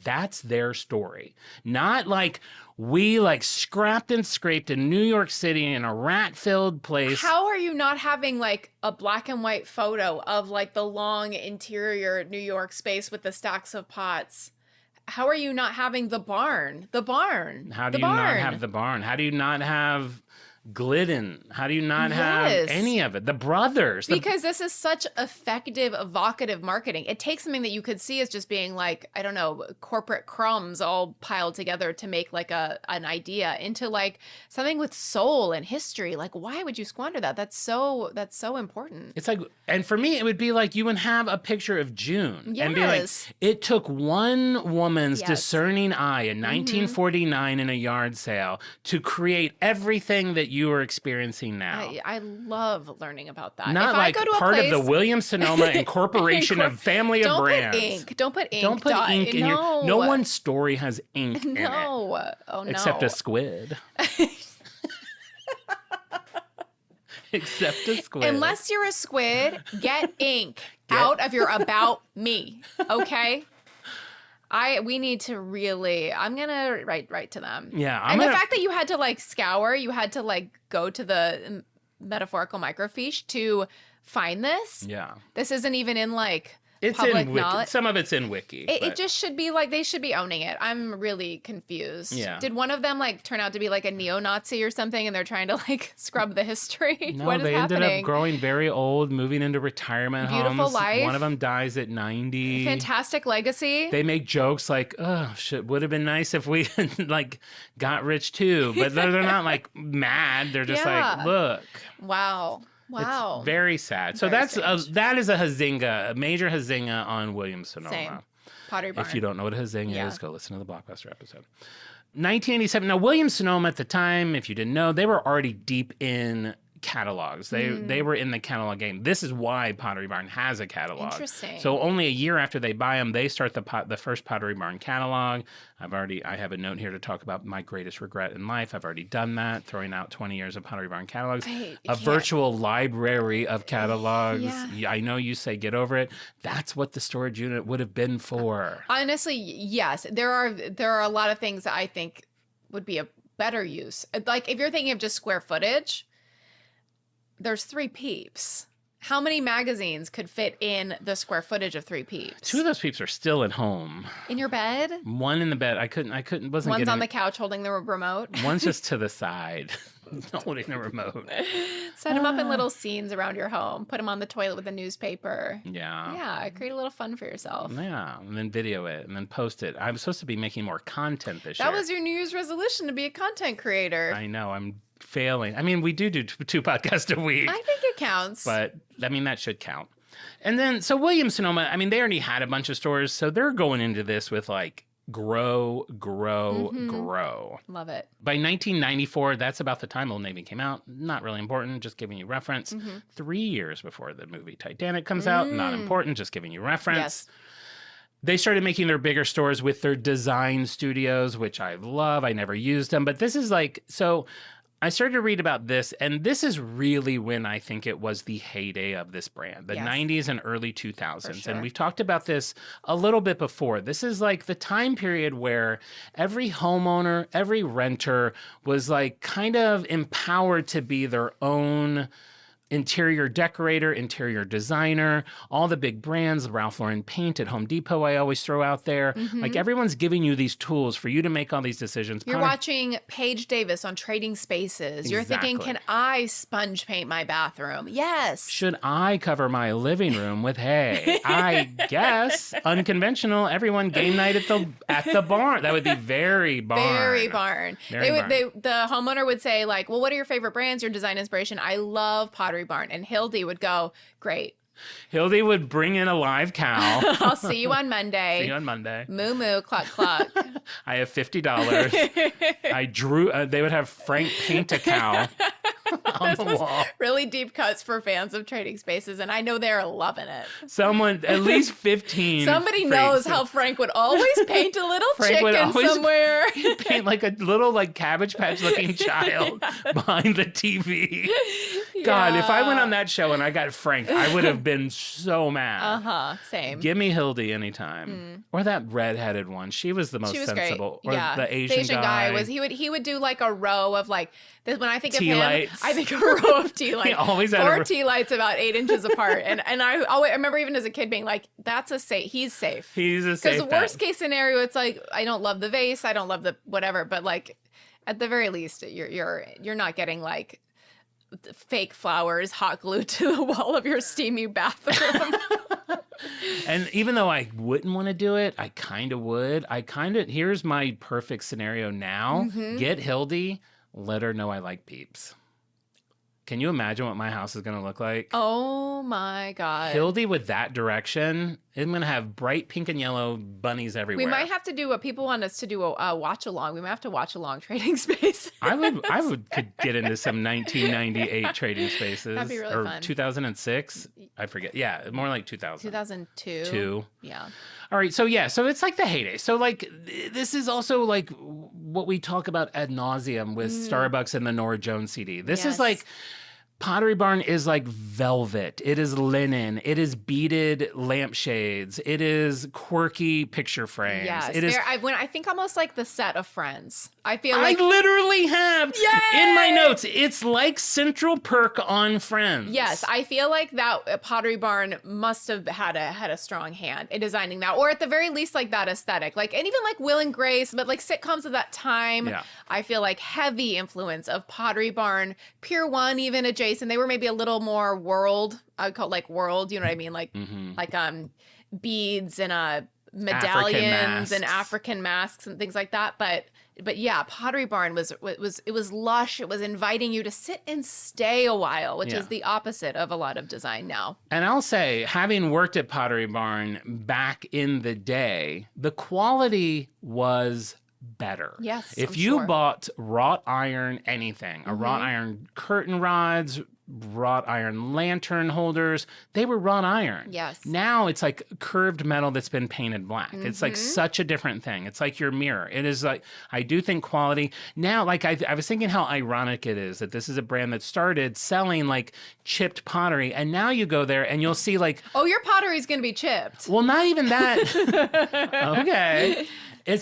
That's their story. Not like we like scrapped and scraped in New York City in a rat-filled place. How are you not having like a black and white photo of like the long interior New York space with the stacks of pots? How are you not having the barn? The barn. How do you not have the barn? How do you not have Glidden? How do you not have any of it? The brothers. Because this is such effective, evocative marketing. It takes something that you could see as just being like, I don't know, corporate crumbs all piled together to make like an idea into like something with soul and history. Like, why would you squander that? That's so important. It's like, and for me, it would be like you would have a picture of June and be like, Yes. it took one woman's Yes. discerning eye in 1949 in a yard sale to create everything that you are experiencing now. I love learning about that. Not if like I go to a part place, of the Williams-Sonoma Incorporation of Family of Brands. Don't put ink. Don't put ink in your. No one's story has ink in it. No. Oh no. Except a squid. Except a squid. Unless you're a squid, get ink out of your about me. Okay? We need to really, I'm going to write to them. Yeah. The fact that you had to like scour, you had to like go to the metaphorical microfiche to find this. Yeah. This isn't even in like It's public in Wiki. knowledge. Some of it's in Wiki. It just should be like, they should be owning it. I'm really confused. Yeah. Did one of them like turn out to be like a neo-Nazi or something and they're trying to like scrub the history? No, What is they happening? ended up growing very old, moving into retirement Beautiful homes. life. One of them dies at 90. Fantastic legacy. They make jokes like, "Oh, shit, would have been nice if we like got rich too," but they're not like mad. They're just Yeah. like, "Look." Wow. It's very sad. So Very that is a hazinga, a major hazinga on Williams-Sonoma. Same. Pottery Barn. If you don't know what a hazinga is, go listen to the Blockbuster episode. 1987. Now, Williams-Sonoma at the time, if you didn't know, they were already deep in catalogs. They were in the catalog game. This is why Pottery Barn has a catalog. Interesting. So only a year after they buy them, they start the first Pottery Barn catalog. I have a note here to talk about my greatest regret in life. I've already done that, throwing out 20 years of Pottery Barn catalogs. A virtual library of catalogs. Yeah. I know you say get over it. That's what the storage unit would have been for. Honestly, yes. There are a lot of things that I think would be a better use. Like if you're thinking of just square footage, there's 3 Peeps. How many magazines could fit in the square footage of 3 Peeps? 2 of those Peeps are still at home. In your bed? One in the bed. I wasn't One's getting on the couch holding the remote. One's just to the side, holding the remote. Set them up in little scenes around your home. Put them on the toilet with a newspaper. Yeah. Yeah, create a little fun for yourself. Yeah, and then video it and then post it. I'm supposed to be making more content this year. That was your New Year's resolution, to be a content creator. I know, I'm failing. I mean, we do 2 podcasts a week. I think it counts. But, I mean, that should count. And then, so Williams-Sonoma, I mean, they already had a bunch of stores, so they're going into this with like, grow. Love it. By 1994, that's about the time Old Navy came out. Not really important, just giving you reference. 3 years before the movie Titanic comes out. Not important, just giving you reference. Yes. They started making their bigger stores with their design studios, which I love. I never used them. But this is like, so I started to read about this, and this is really when I think it was the heyday of this brand, the 90s and early 2000s. Sure. And we've talked about this a little bit before. This is like the time period where every homeowner, every renter was like kind of empowered to be their own interior decorator, interior designer, all the big brands, Ralph Lauren paint at Home Depot, I always throw out there. Like everyone's giving you these tools for you to make all these decisions. You're watching Paige Davis on Trading Spaces. You're thinking, can I sponge paint my bathroom? Yes. Should I cover my living room with hay? I guess. Unconventional. Everyone game night at the barn. That would be very barn. Very barn. The homeowner would say, like, well, what are your favorite brands, your design inspiration? I love Pottery Barn. And Hildy would go, great. Hildy would bring in a live cow. I'll see you on Monday. See you on Monday. Moo moo, cluck cluck. I have $50. I drew, they would have Frank paint a cow on the wall. Really deep cuts for fans of Trading Spaces, and I know they're loving it. Someone, at least 15. Somebody knows how Frank would always paint a little chicken somewhere. Paint like a little like Cabbage Patch looking child behind the TV. God, if I went on that show and I got Frank, I would have been so mad. Same. Give me Hildy anytime. Or that redheaded one. She was the most sensible. Great. Or the Asian guy was he would do like a row of like this. When I think of him, lights. I think of a row of tea lights. He always had 4 tea lights about 8 inches apart. And I remember even as a kid being like, that's a safe. He's safe. He's a safe. Because the worst case scenario, it's like, I don't love the vase, I don't love the whatever, but like at the very least, you're not getting like fake flowers hot glued to the wall of your steamy bathroom. And even though I wouldn't want to do it, I kind of would. Here's my perfect scenario now. Get Hildy, let her know I like Peeps. Can you imagine what my house is going to look like? Oh my God. Hildy with that direction. I'm going to have bright pink and yellow bunnies everywhere. We might have to do what people want us to do a watch along. We might have to watch along Trading Spaces. I could get into some 1998 Trading Spaces. That'd be really or fun. 2006. I forget. Yeah, more like 2000. 2002. Yeah. All right. So it's like the heyday. So like this is also like what we talk about ad nauseum with Starbucks and the Nora Jones CD. This is like Pottery Barn is like velvet. It is linen. It is beaded lampshades. It is quirky picture frames. Yes. It is. I think almost like the set of Friends. I feel like I literally have in my notes. It's like Central Perk on Friends. Yes, I feel like that Pottery Barn must have had a strong hand in designing that, or at the very least like that aesthetic. Like, and even like Will and Grace, but like sitcoms of that time. Yeah. I feel like heavy influence of Pottery Barn, Pier 1 even adjacent. They were maybe a little more world. I would call it like world. You know what I mean? Like beads and medallions and African masks and things like that. But yeah, Pottery Barn was lush. It was inviting you to sit and stay a while, which is the opposite of a lot of design now. And I'll say, having worked at Pottery Barn back in the day, the quality was better. Yes. If you bought wrought iron anything, a wrought iron curtain rods, wrought iron lantern holders, they were wrought iron. Yes. Now it's like curved metal that's been painted black. It's like such a different thing. It's like your mirror. It is like, I do think quality now, like I was thinking how ironic it is that this is a brand that started selling like chipped pottery, and now you go there and you'll see like, oh, your pottery's going to be chipped. well, not even that. Okay.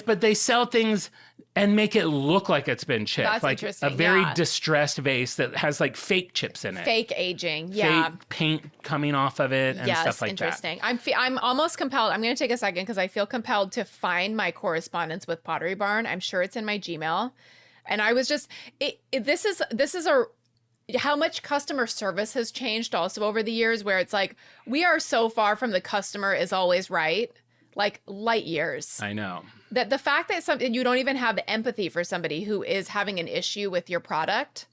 But they sell things and make it look like it's been chipped. That's like interesting. A very distressed vase that has like fake chips in it. Fake aging. Yeah. Fake paint coming off of it and stuff like interesting. that. I'm almost compelled. I'm going to take a second because I feel compelled to find my correspondence with Pottery Barn. I'm sure it's in my Gmail. And I was just, this is how much customer service has changed also over the years, where it's like, we are so far from the customer is always right. Like light years. I know. That the fact that you don't even have empathy for somebody who is having an issue with your product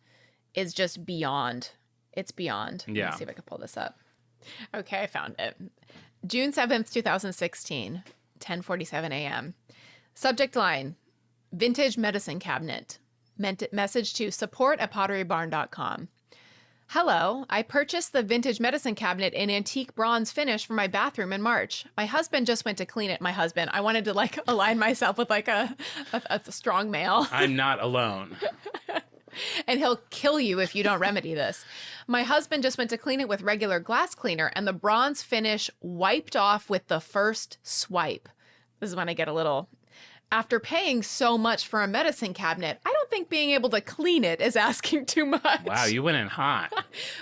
is just beyond. It's beyond. Yeah. Let's see if I can pull this up. Okay, I found it. June 7th, 2016, 10:47 a.m. Subject line, vintage medicine cabinet. Message to support@potterybarn.com. Hello, I purchased the vintage medicine cabinet in antique bronze finish for my bathroom in March. My husband just went to clean it. I wanted to like align myself with like a strong male. I'm not alone. and he'll kill you if you don't remedy this. My husband just went to clean it with regular glass cleaner, and the bronze finish wiped off with the first swipe. This is when I get a little... After paying so much for a medicine cabinet, I don't think being able to clean it is asking too much. Wow, you went in hot.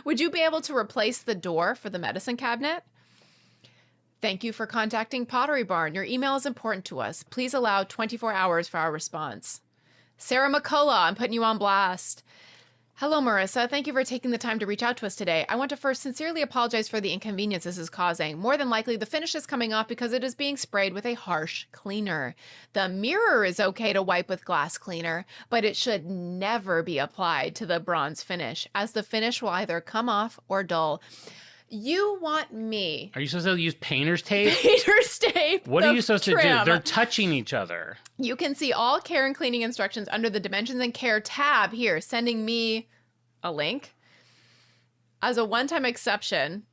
Would you be able to replace the door for the medicine cabinet? Thank you for contacting Pottery Barn. Your email is important to us. Please allow 24 hours for our response. Sarah McCullough, I'm putting you on blast. Hello, Marissa. Thank you for taking the time to reach out to us today. I want to first sincerely apologize for the inconvenience this is causing. More than likely, the finish is coming off because it is being sprayed with a harsh cleaner. The mirror is okay to wipe with glass cleaner, but it should never be applied to the bronze finish, as the finish will either come off or dull. You want me... Are you supposed to use painter's tape? Painter's tape. What are you supposed to do? They're touching each other. You can see all care and cleaning instructions under the Dimensions and Care tab here, sending me a link. As a one-time exception...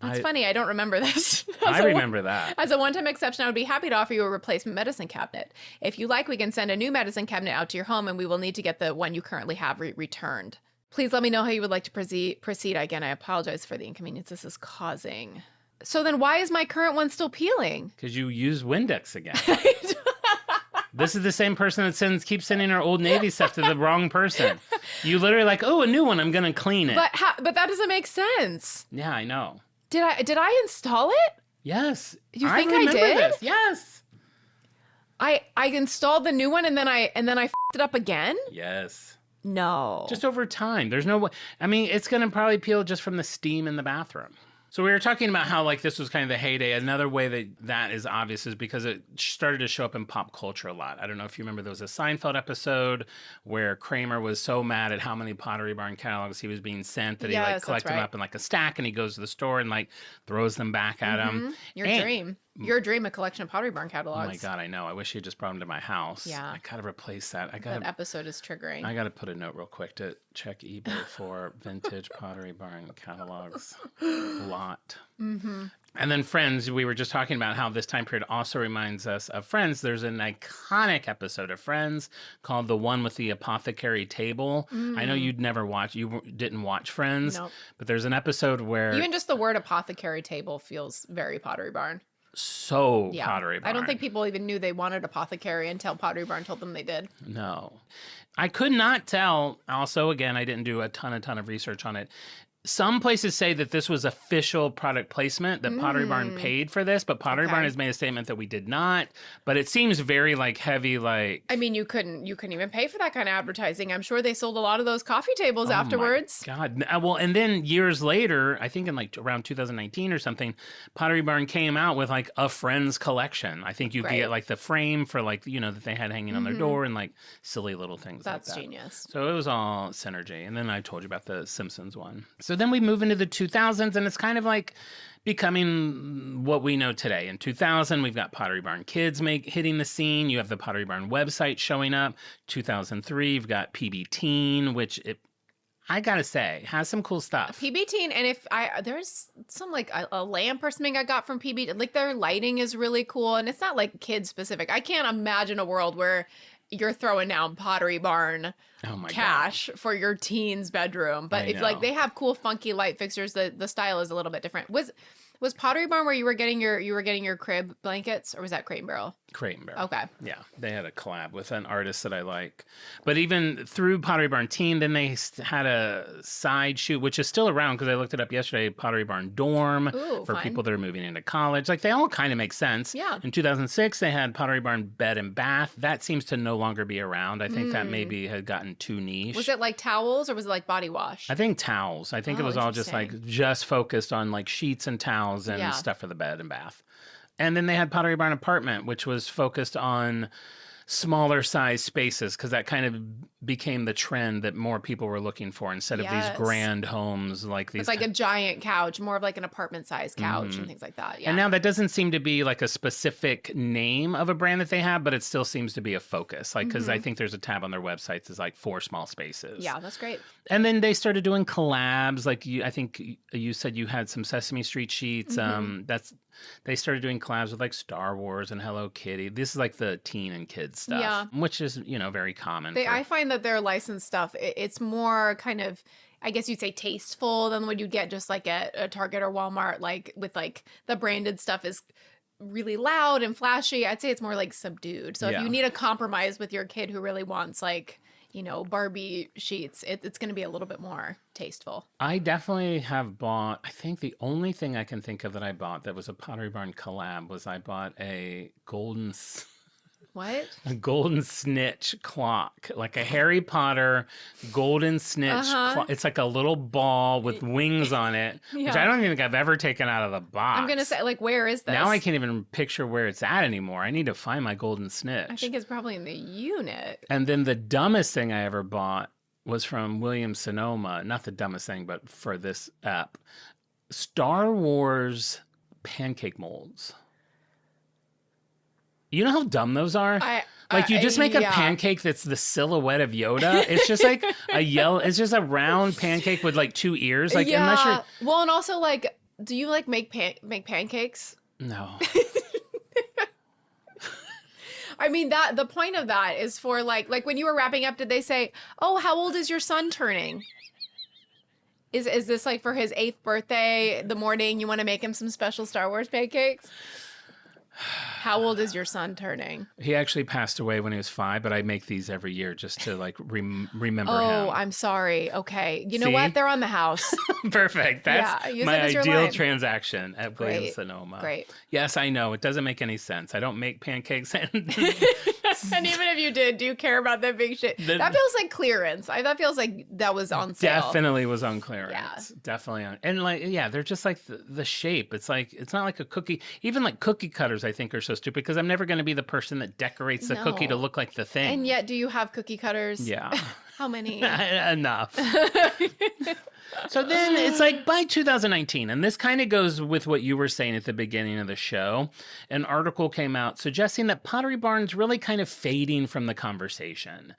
That's funny, I don't remember this. I remember that. As a one-time exception, I would be happy to offer you a replacement medicine cabinet. If you like, we can send a new medicine cabinet out to your home, and we will need to get the one you currently have returned. Please let me know how you would like to proceed. Again, I apologize for the inconvenience this is causing. So then why is my current one still peeling? Because you use Windex again. This is the same person that keeps sending our Old Navy stuff to the wrong person. You literally like, oh, a new one, I'm going to clean it. But that doesn't make sense. Yeah, I know. Did I install it? Yes. You think I remember did? This. Yes. I installed the new one and then I f***ed it up again? Yes. No. Just over time. There's no way. I mean, it's going to probably peel just from the steam in the bathroom. So we were talking about how like this was kind of the heyday. Another way that is obvious is because it started to show up in pop culture a lot. I don't know if you remember, there was a Seinfeld episode where Kramer was so mad at how many Pottery Barn catalogs he was being sent that he like collected them up in like a stack, and he goes to the store and like throws them back at him. Your dream, a collection of Pottery Barn catalogs. Oh my God, I know. I wish he had just brought them to my house. Yeah. I gotta replace that. That episode is triggering. I gotta put a note real quick to check eBay for vintage Pottery Barn catalogs. Lot. Mm-hmm. And then Friends, we were just talking about how this time period also reminds us of Friends. There's an iconic episode of Friends called The One with the Apothecary Table. I know you didn't watch Friends, nope. But there's an episode where... Even just the word apothecary table feels very Pottery Barn. Pottery Barn. I don't think people even knew they wanted apothecary until Pottery Barn told them they did. No. I could not tell. Also, again, I didn't do a ton of research on it. Some places say that this was official product placement, that Pottery Barn paid for this, but Pottery Barn has made a statement that we did not. But it seems very like heavy, like... I mean, you couldn't even pay for that kind of advertising. I'm sure they sold a lot of those coffee tables afterwards. My God. Well, and then years later, I think in like around 2019 or something, Pottery Barn came out with like a Friends collection. I think you could get like the frame for like, that they had hanging on their door and like silly little things like that. That's genius. So it was all synergy. And then I told you about the Simpsons one. So then we move into the 2000s, and it's kind of like becoming what we know today. In 2000, we've got Pottery Barn Kids hitting the scene. You have the Pottery Barn website showing up. 2003, you've got PB Teen, which I gotta say, has some cool stuff. PB Teen, and there's some like a lamp or something I got from PB, like their lighting is really cool, and it's not like kid specific. I can't imagine a world where you're throwing down Pottery Barn cash for your teen's bedroom. But if like they have cool funky light fixtures, the style is a little bit different. Was Pottery Barn where you were getting your crib blankets, or was that Crate and Barrel? Crate and Barrel. Okay. Yeah, they had a collab with an artist that I like. But even through Pottery Barn Teen, then they had a side shoot, which is still around because I looked it up yesterday, Pottery Barn Dorm. Ooh, for fun. People that are moving into college. Like they all kind of make sense. Yeah. In 2006, they had Pottery Barn Bed and Bath. That seems to no longer be around. I think that maybe had gotten too niche. Was it like towels or was it like body wash? I think towels. I think it was all just focused on like sheets and towels and stuff for the bed and bath. And then they had Pottery Barn Apartment, which was focused on smaller size spaces because that kind of became the trend that more people were looking for instead of these grand homes like these. It's like a giant couch, more of like an apartment size couch and things like that. Yeah. And now that doesn't seem to be like a specific name of a brand that they have, but it still seems to be a focus. Like, because I think there's a tab on their websites is like 4 small spaces. Yeah, that's great. And then they started doing collabs. Like I think you said you had some Sesame Street sheets. they started doing collabs with like Star Wars and Hello Kitty. This is like the teen and kids stuff, Yeah. which is, very common. I find that their licensed stuff, it's more kind of, I guess you'd say tasteful than what you'd get just like at a Target or Walmart, like with like the branded stuff is really loud and flashy. I'd say it's more like subdued. So if you need a compromise with your kid who really wants like, Barbie sheets, it's going to be a little bit more tasteful. I definitely have bought, I think the only thing I can think of that I bought that was a Pottery Barn collab was I bought a golden snitch clock, like a Harry Potter golden snitch clock. It's like a little ball with wings on it, which I don't even think I've ever taken out of the box. I'm going to say, like, where is this? Now I can't even picture where it's at anymore. I need to find my golden snitch. I think it's probably in the unit. And then the dumbest thing I ever bought was from Williams-Sonoma. Not the dumbest thing, but for this app. Star Wars pancake molds. You know how dumb those are? You just make a pancake that's the silhouette of Yoda. It's just like it's just a round pancake with like two ears. Like, unless you're... Well, and also like, do you like make pancakes? No. I mean, the point of that is for like when you were wrapping up, did they say, "Oh, how old is your son turning?" Is this like for his 8th birthday, the morning you want to make him some special Star Wars pancakes? How old is your son turning? He actually passed away when he was 5, but I make these every year just to like remember him. Oh, I'm sorry. Okay. You know what? They're on the house. Perfect. That's my ideal transaction at Williams-Sonoma. Great. Yes, I know. It doesn't make any sense. I don't make pancakes. And even if you did, do you care about that big shit? That feels like clearance. That feels like that was on sale. Definitely was on clearance. Yeah. Definitely on. And like, they're just like the shape. It's like, it's not like a cookie. Even like cookie cutters, I think, are so stupid because I'm never going to be the person that decorates the cookie to look like the thing. And yet, do you have cookie cutters? Yeah. How many? Enough. So then it's like by 2019, and this kind of goes with what you were saying at the beginning of the show, an article came out suggesting that Pottery Barn's really kind of fading from the conversation.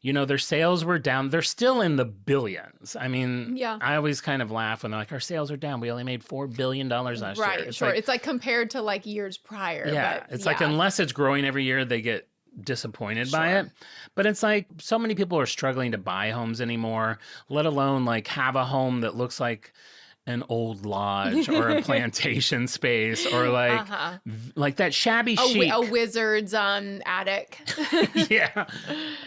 Their sales were down. They're still in the billions. I mean, I always kind of laugh when they're like, our sales are down. We only made $4 billion last year. Right, sure. It's like compared to like years prior. Yeah, it's like unless it's growing every year, they get disappointed by it. But it's like so many people are struggling to buy homes anymore, let alone like have a home that looks like an old lodge or a plantation space or like that shabby chic. A wizard's attic. Yeah.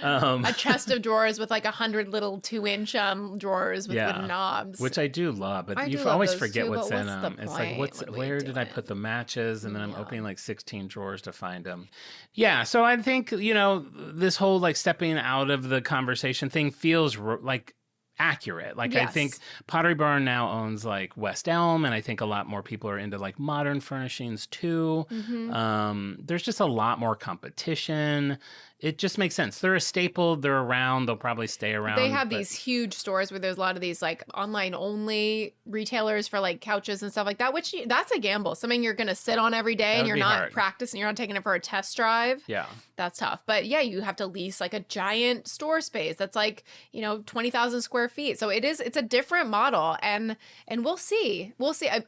A chest of drawers with like 100 little 2-inch drawers with wooden knobs. Which I do love, but you always forget too, what's in the them. It's like, where did I put the matches? And then I'm opening like 16 drawers to find them. Yeah. So I think, this whole like stepping out of the conversation thing feels like accurate. Like, I think Pottery Barn now owns like West Elm, and I think a lot more people are into like modern furnishings too. There's just a lot more competition. It just makes sense. They're a staple. They're around. They'll probably stay around. They have these huge stores where there's a lot of these like online only retailers for like couches and stuff like that, which that's a gamble. Something you're going to sit on every day and you're not practicing. You're not taking it for a test drive. Yeah. That's tough. But yeah, you have to lease like a giant store space that's like, 20,000 square feet. So it's a different model, and we'll see.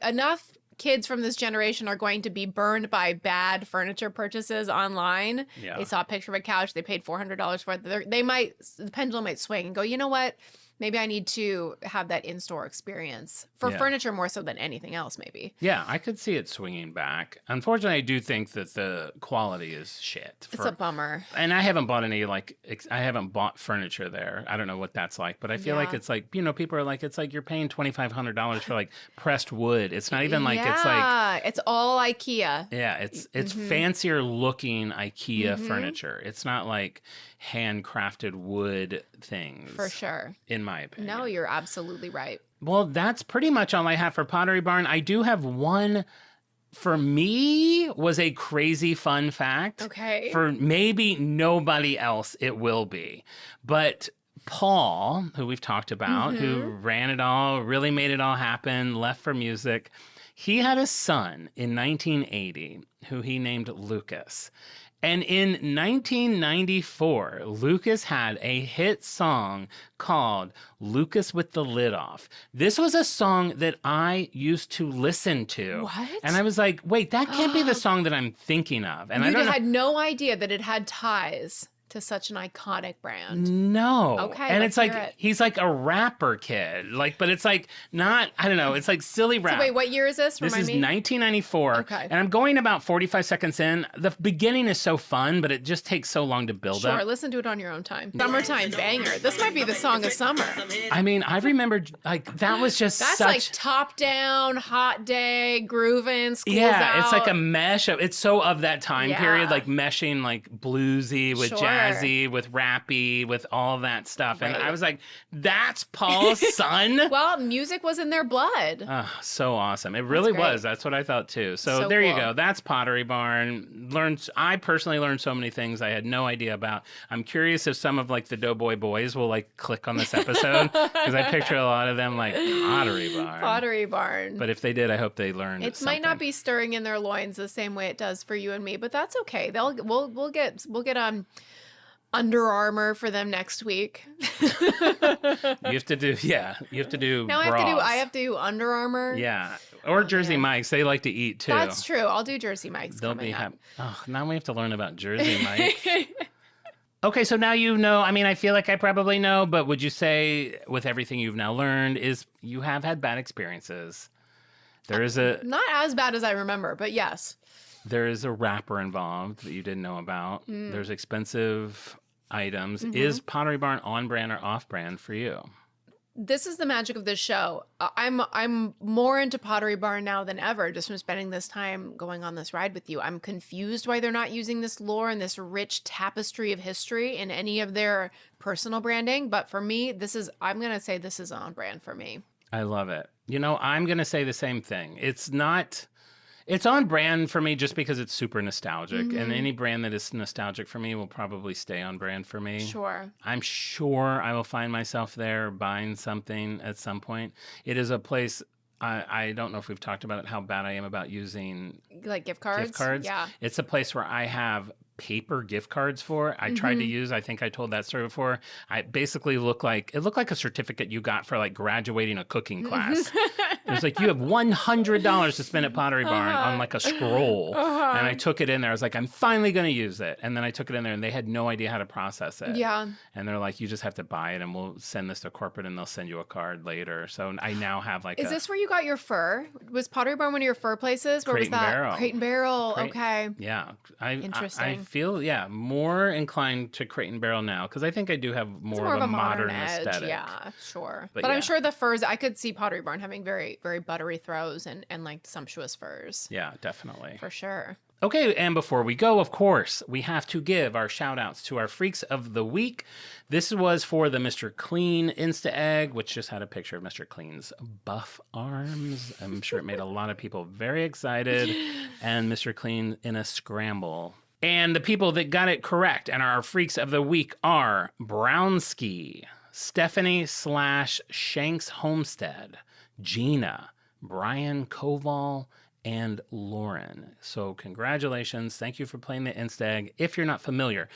Enough kids from this generation are going to be burned by bad furniture purchases online. Yeah. They saw a picture of a couch, they paid $400 for it. The pendulum might swing and go, you know what? Maybe I need to have that in-store experience for furniture more so than anything else, maybe. Yeah, I could see it swinging back. Unfortunately, I do think that the quality is shit. It's a bummer. And I haven't bought any, I haven't bought furniture there. I don't know what that's like, but I feel like it's like, people are like, it's like you're paying $2,500 for like pressed wood. It's not even like, it's like. It's all IKEA. Yeah, it's fancier looking IKEA furniture. It's not like handcrafted wood things. For sure. In my opinion. No, you're absolutely right. Well, that's pretty much all I have for Pottery Barn. I do have one, for me, was a crazy fun fact. Okay. For maybe nobody else, it will be. But Paul, who we've talked about, who ran it all, really made it all happen, left for music, he had a son in 1980 who he named Lucas. And in 1994, Lucas had a hit song called Lucas with the Lid Off. This was a song that I used to listen to. What? And I was like, wait, that can't be the song that I'm thinking of. And You had no idea that it had ties to such an iconic brand. No. Okay, and let's it's like, hear it. he's like a rapper kid. Like, but it's like not, I don't know, it's like silly rap. So wait, what year is this? This Remind is me. 1994. Okay. And I'm going about 45 seconds in. The beginning is so fun, but it just takes so long to build Sure, up. listen to it on your own time. Summertime banger. This might be the song of summer. I mean, I remember like that was just That's such like top down, hot day, grooving, school's yeah, out. it's like a mesh of it's so of that time Yeah. period, like meshing like bluesy with Sure. jazzy, with rappy, with all that stuff. And Right. I was like, that's Paul's son. Well, music was in their blood. So awesome. It really great. was. That's what I thought too. So So there you cool. go. That's Pottery Barn. I personally learned so many things I had no idea about. I'm curious if some of like the Doughboy boys will like click on this episode because I picture a lot of them like Pottery Barn. Pottery Barn. But if they did, I hope they learned It something. might not be stirring in their loins the same way it does for you and me, but that's okay. We'll get Under Armour for them next week. You have to do Now bras. I have to do Under Armour. Yeah. Or Jersey man. Mike's. They like to eat too. That's true. I'll do Jersey Mike's They'll coming be up. happy. Oh, now we have to learn about Jersey Mike. Okay, so now you know. I mean, I feel like I probably know, but would you say, with everything you've now learned, is you have had bad experiences? There is a Not as bad as I remember, but yes. there is a rapper involved that you didn't know about. There's expensive items. Mm-hmm. Is Pottery Barn on brand or off brand for you? This is the magic of this show. I'm more into Pottery Barn now than ever, just from spending this time going on this ride with you. I'm confused why they're not using this lore and this rich tapestry of history in any of their personal branding. But for me, I'm going to say this is on brand for me. I love it. You know, I'm going to say the same thing. It's on brand for me just because it's super nostalgic. Mm-hmm. And any brand that is nostalgic for me will probably stay on brand for me. Sure. I'm sure I will find myself there buying something at some point. It is a place, I don't know if we've talked about it, how bad I am about using Like gift cards? gift cards. Yeah. It's a place where I have paper gift cards for. I tried to use, I think I told that story before. I basically looked like a certificate you got for like graduating a cooking class. It was like, you have $100 to spend at Pottery Barn on like a scroll. And I took it in there. I was like, I'm finally going to use it. And then I took it in there and they had no idea how to process it. Yeah. And they're like, you just have to buy it and we'll send this to corporate and they'll send you a card later. So I now have like Is this where you got your fur? Was Pottery Barn one of your fur places? Where Crate was and that? Barrel. Crate and Barrel. Crate- Okay. yeah. I Interesting. feel, more inclined to Crate and Barrel now because I think I do have It's more of a modern edge. aesthetic. Yeah, sure. But But yeah. I'm sure the furs, I could see Pottery Barn having very, very buttery throws and like sumptuous furs. Yeah, definitely. For sure. Okay, and before we go, of course, we have to give our shout outs to our Freaks of the Week. This was for the Mr. Clean Insta Egg, which just had a picture of Mr. Clean's buff arms. I'm sure it made a lot of people very excited. And Mr. Clean in a scramble. And the people that got it correct and our Freaks of the Week are Brownski, Stephanie/Shanks Homestead, Gina, Brian Koval, and Lauren. So congratulations. Thank you for playing the Instag. If you're not familiar,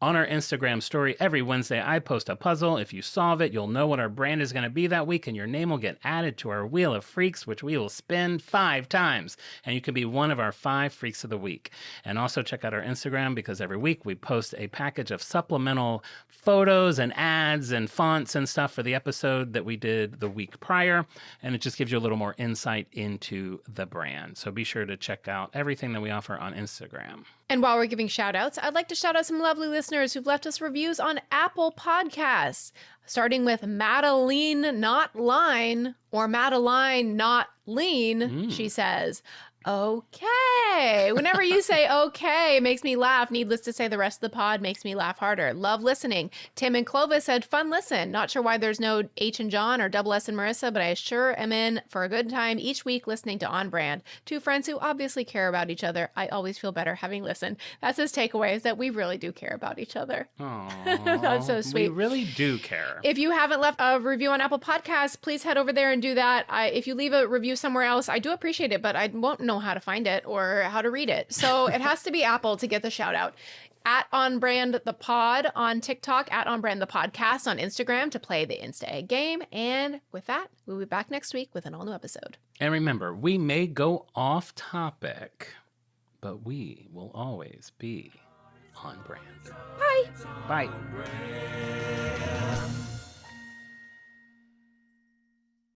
on our Instagram story every Wednesday, I post a puzzle. If you solve it, you'll know what our brand is going to be that week, and your name will get added to our Wheel of Freaks, which we will spin 5 times. And you can be one of our 5 Freaks of the Week. And also check out our Instagram because every week we post a package of supplemental photos and ads and fonts and stuff for the episode that we did the week prior. And it just gives you a little more insight into the brand. So be sure to check out everything that we offer on Instagram. And while we're giving shout outs, I'd like to shout out some lovely listeners who've left us reviews on Apple Podcasts, starting with Madeline Not Line, or Madeline Not Lean. She says, okay. Whenever you say okay, it makes me laugh. Needless to say, the rest of the pod makes me laugh harder. Love listening. Tim and Clovis said, fun listen. Not sure why there's no H and Jon or double S and Marissa, but I sure am in for a good time each week listening to On Brand. 2 friends who obviously care about each other. I always feel better having listened. That's his takeaway, is that we really do care about each other. Aww, That's so sweet. We really do care. If you haven't left a review on Apple Podcasts, please head over there and do that. If you leave a review somewhere else, I do appreciate it, but I won't know how to find it, or remember how to read it. So it has to be Apple to get the shout out. At On Brand the Pod on TikTok, at On Brand the Podcast on Instagram to play the Insta Egg game. And with that, we'll be back next week with an all new episode. And remember, we may go off topic, but we will always be on brand. Bye. Bye.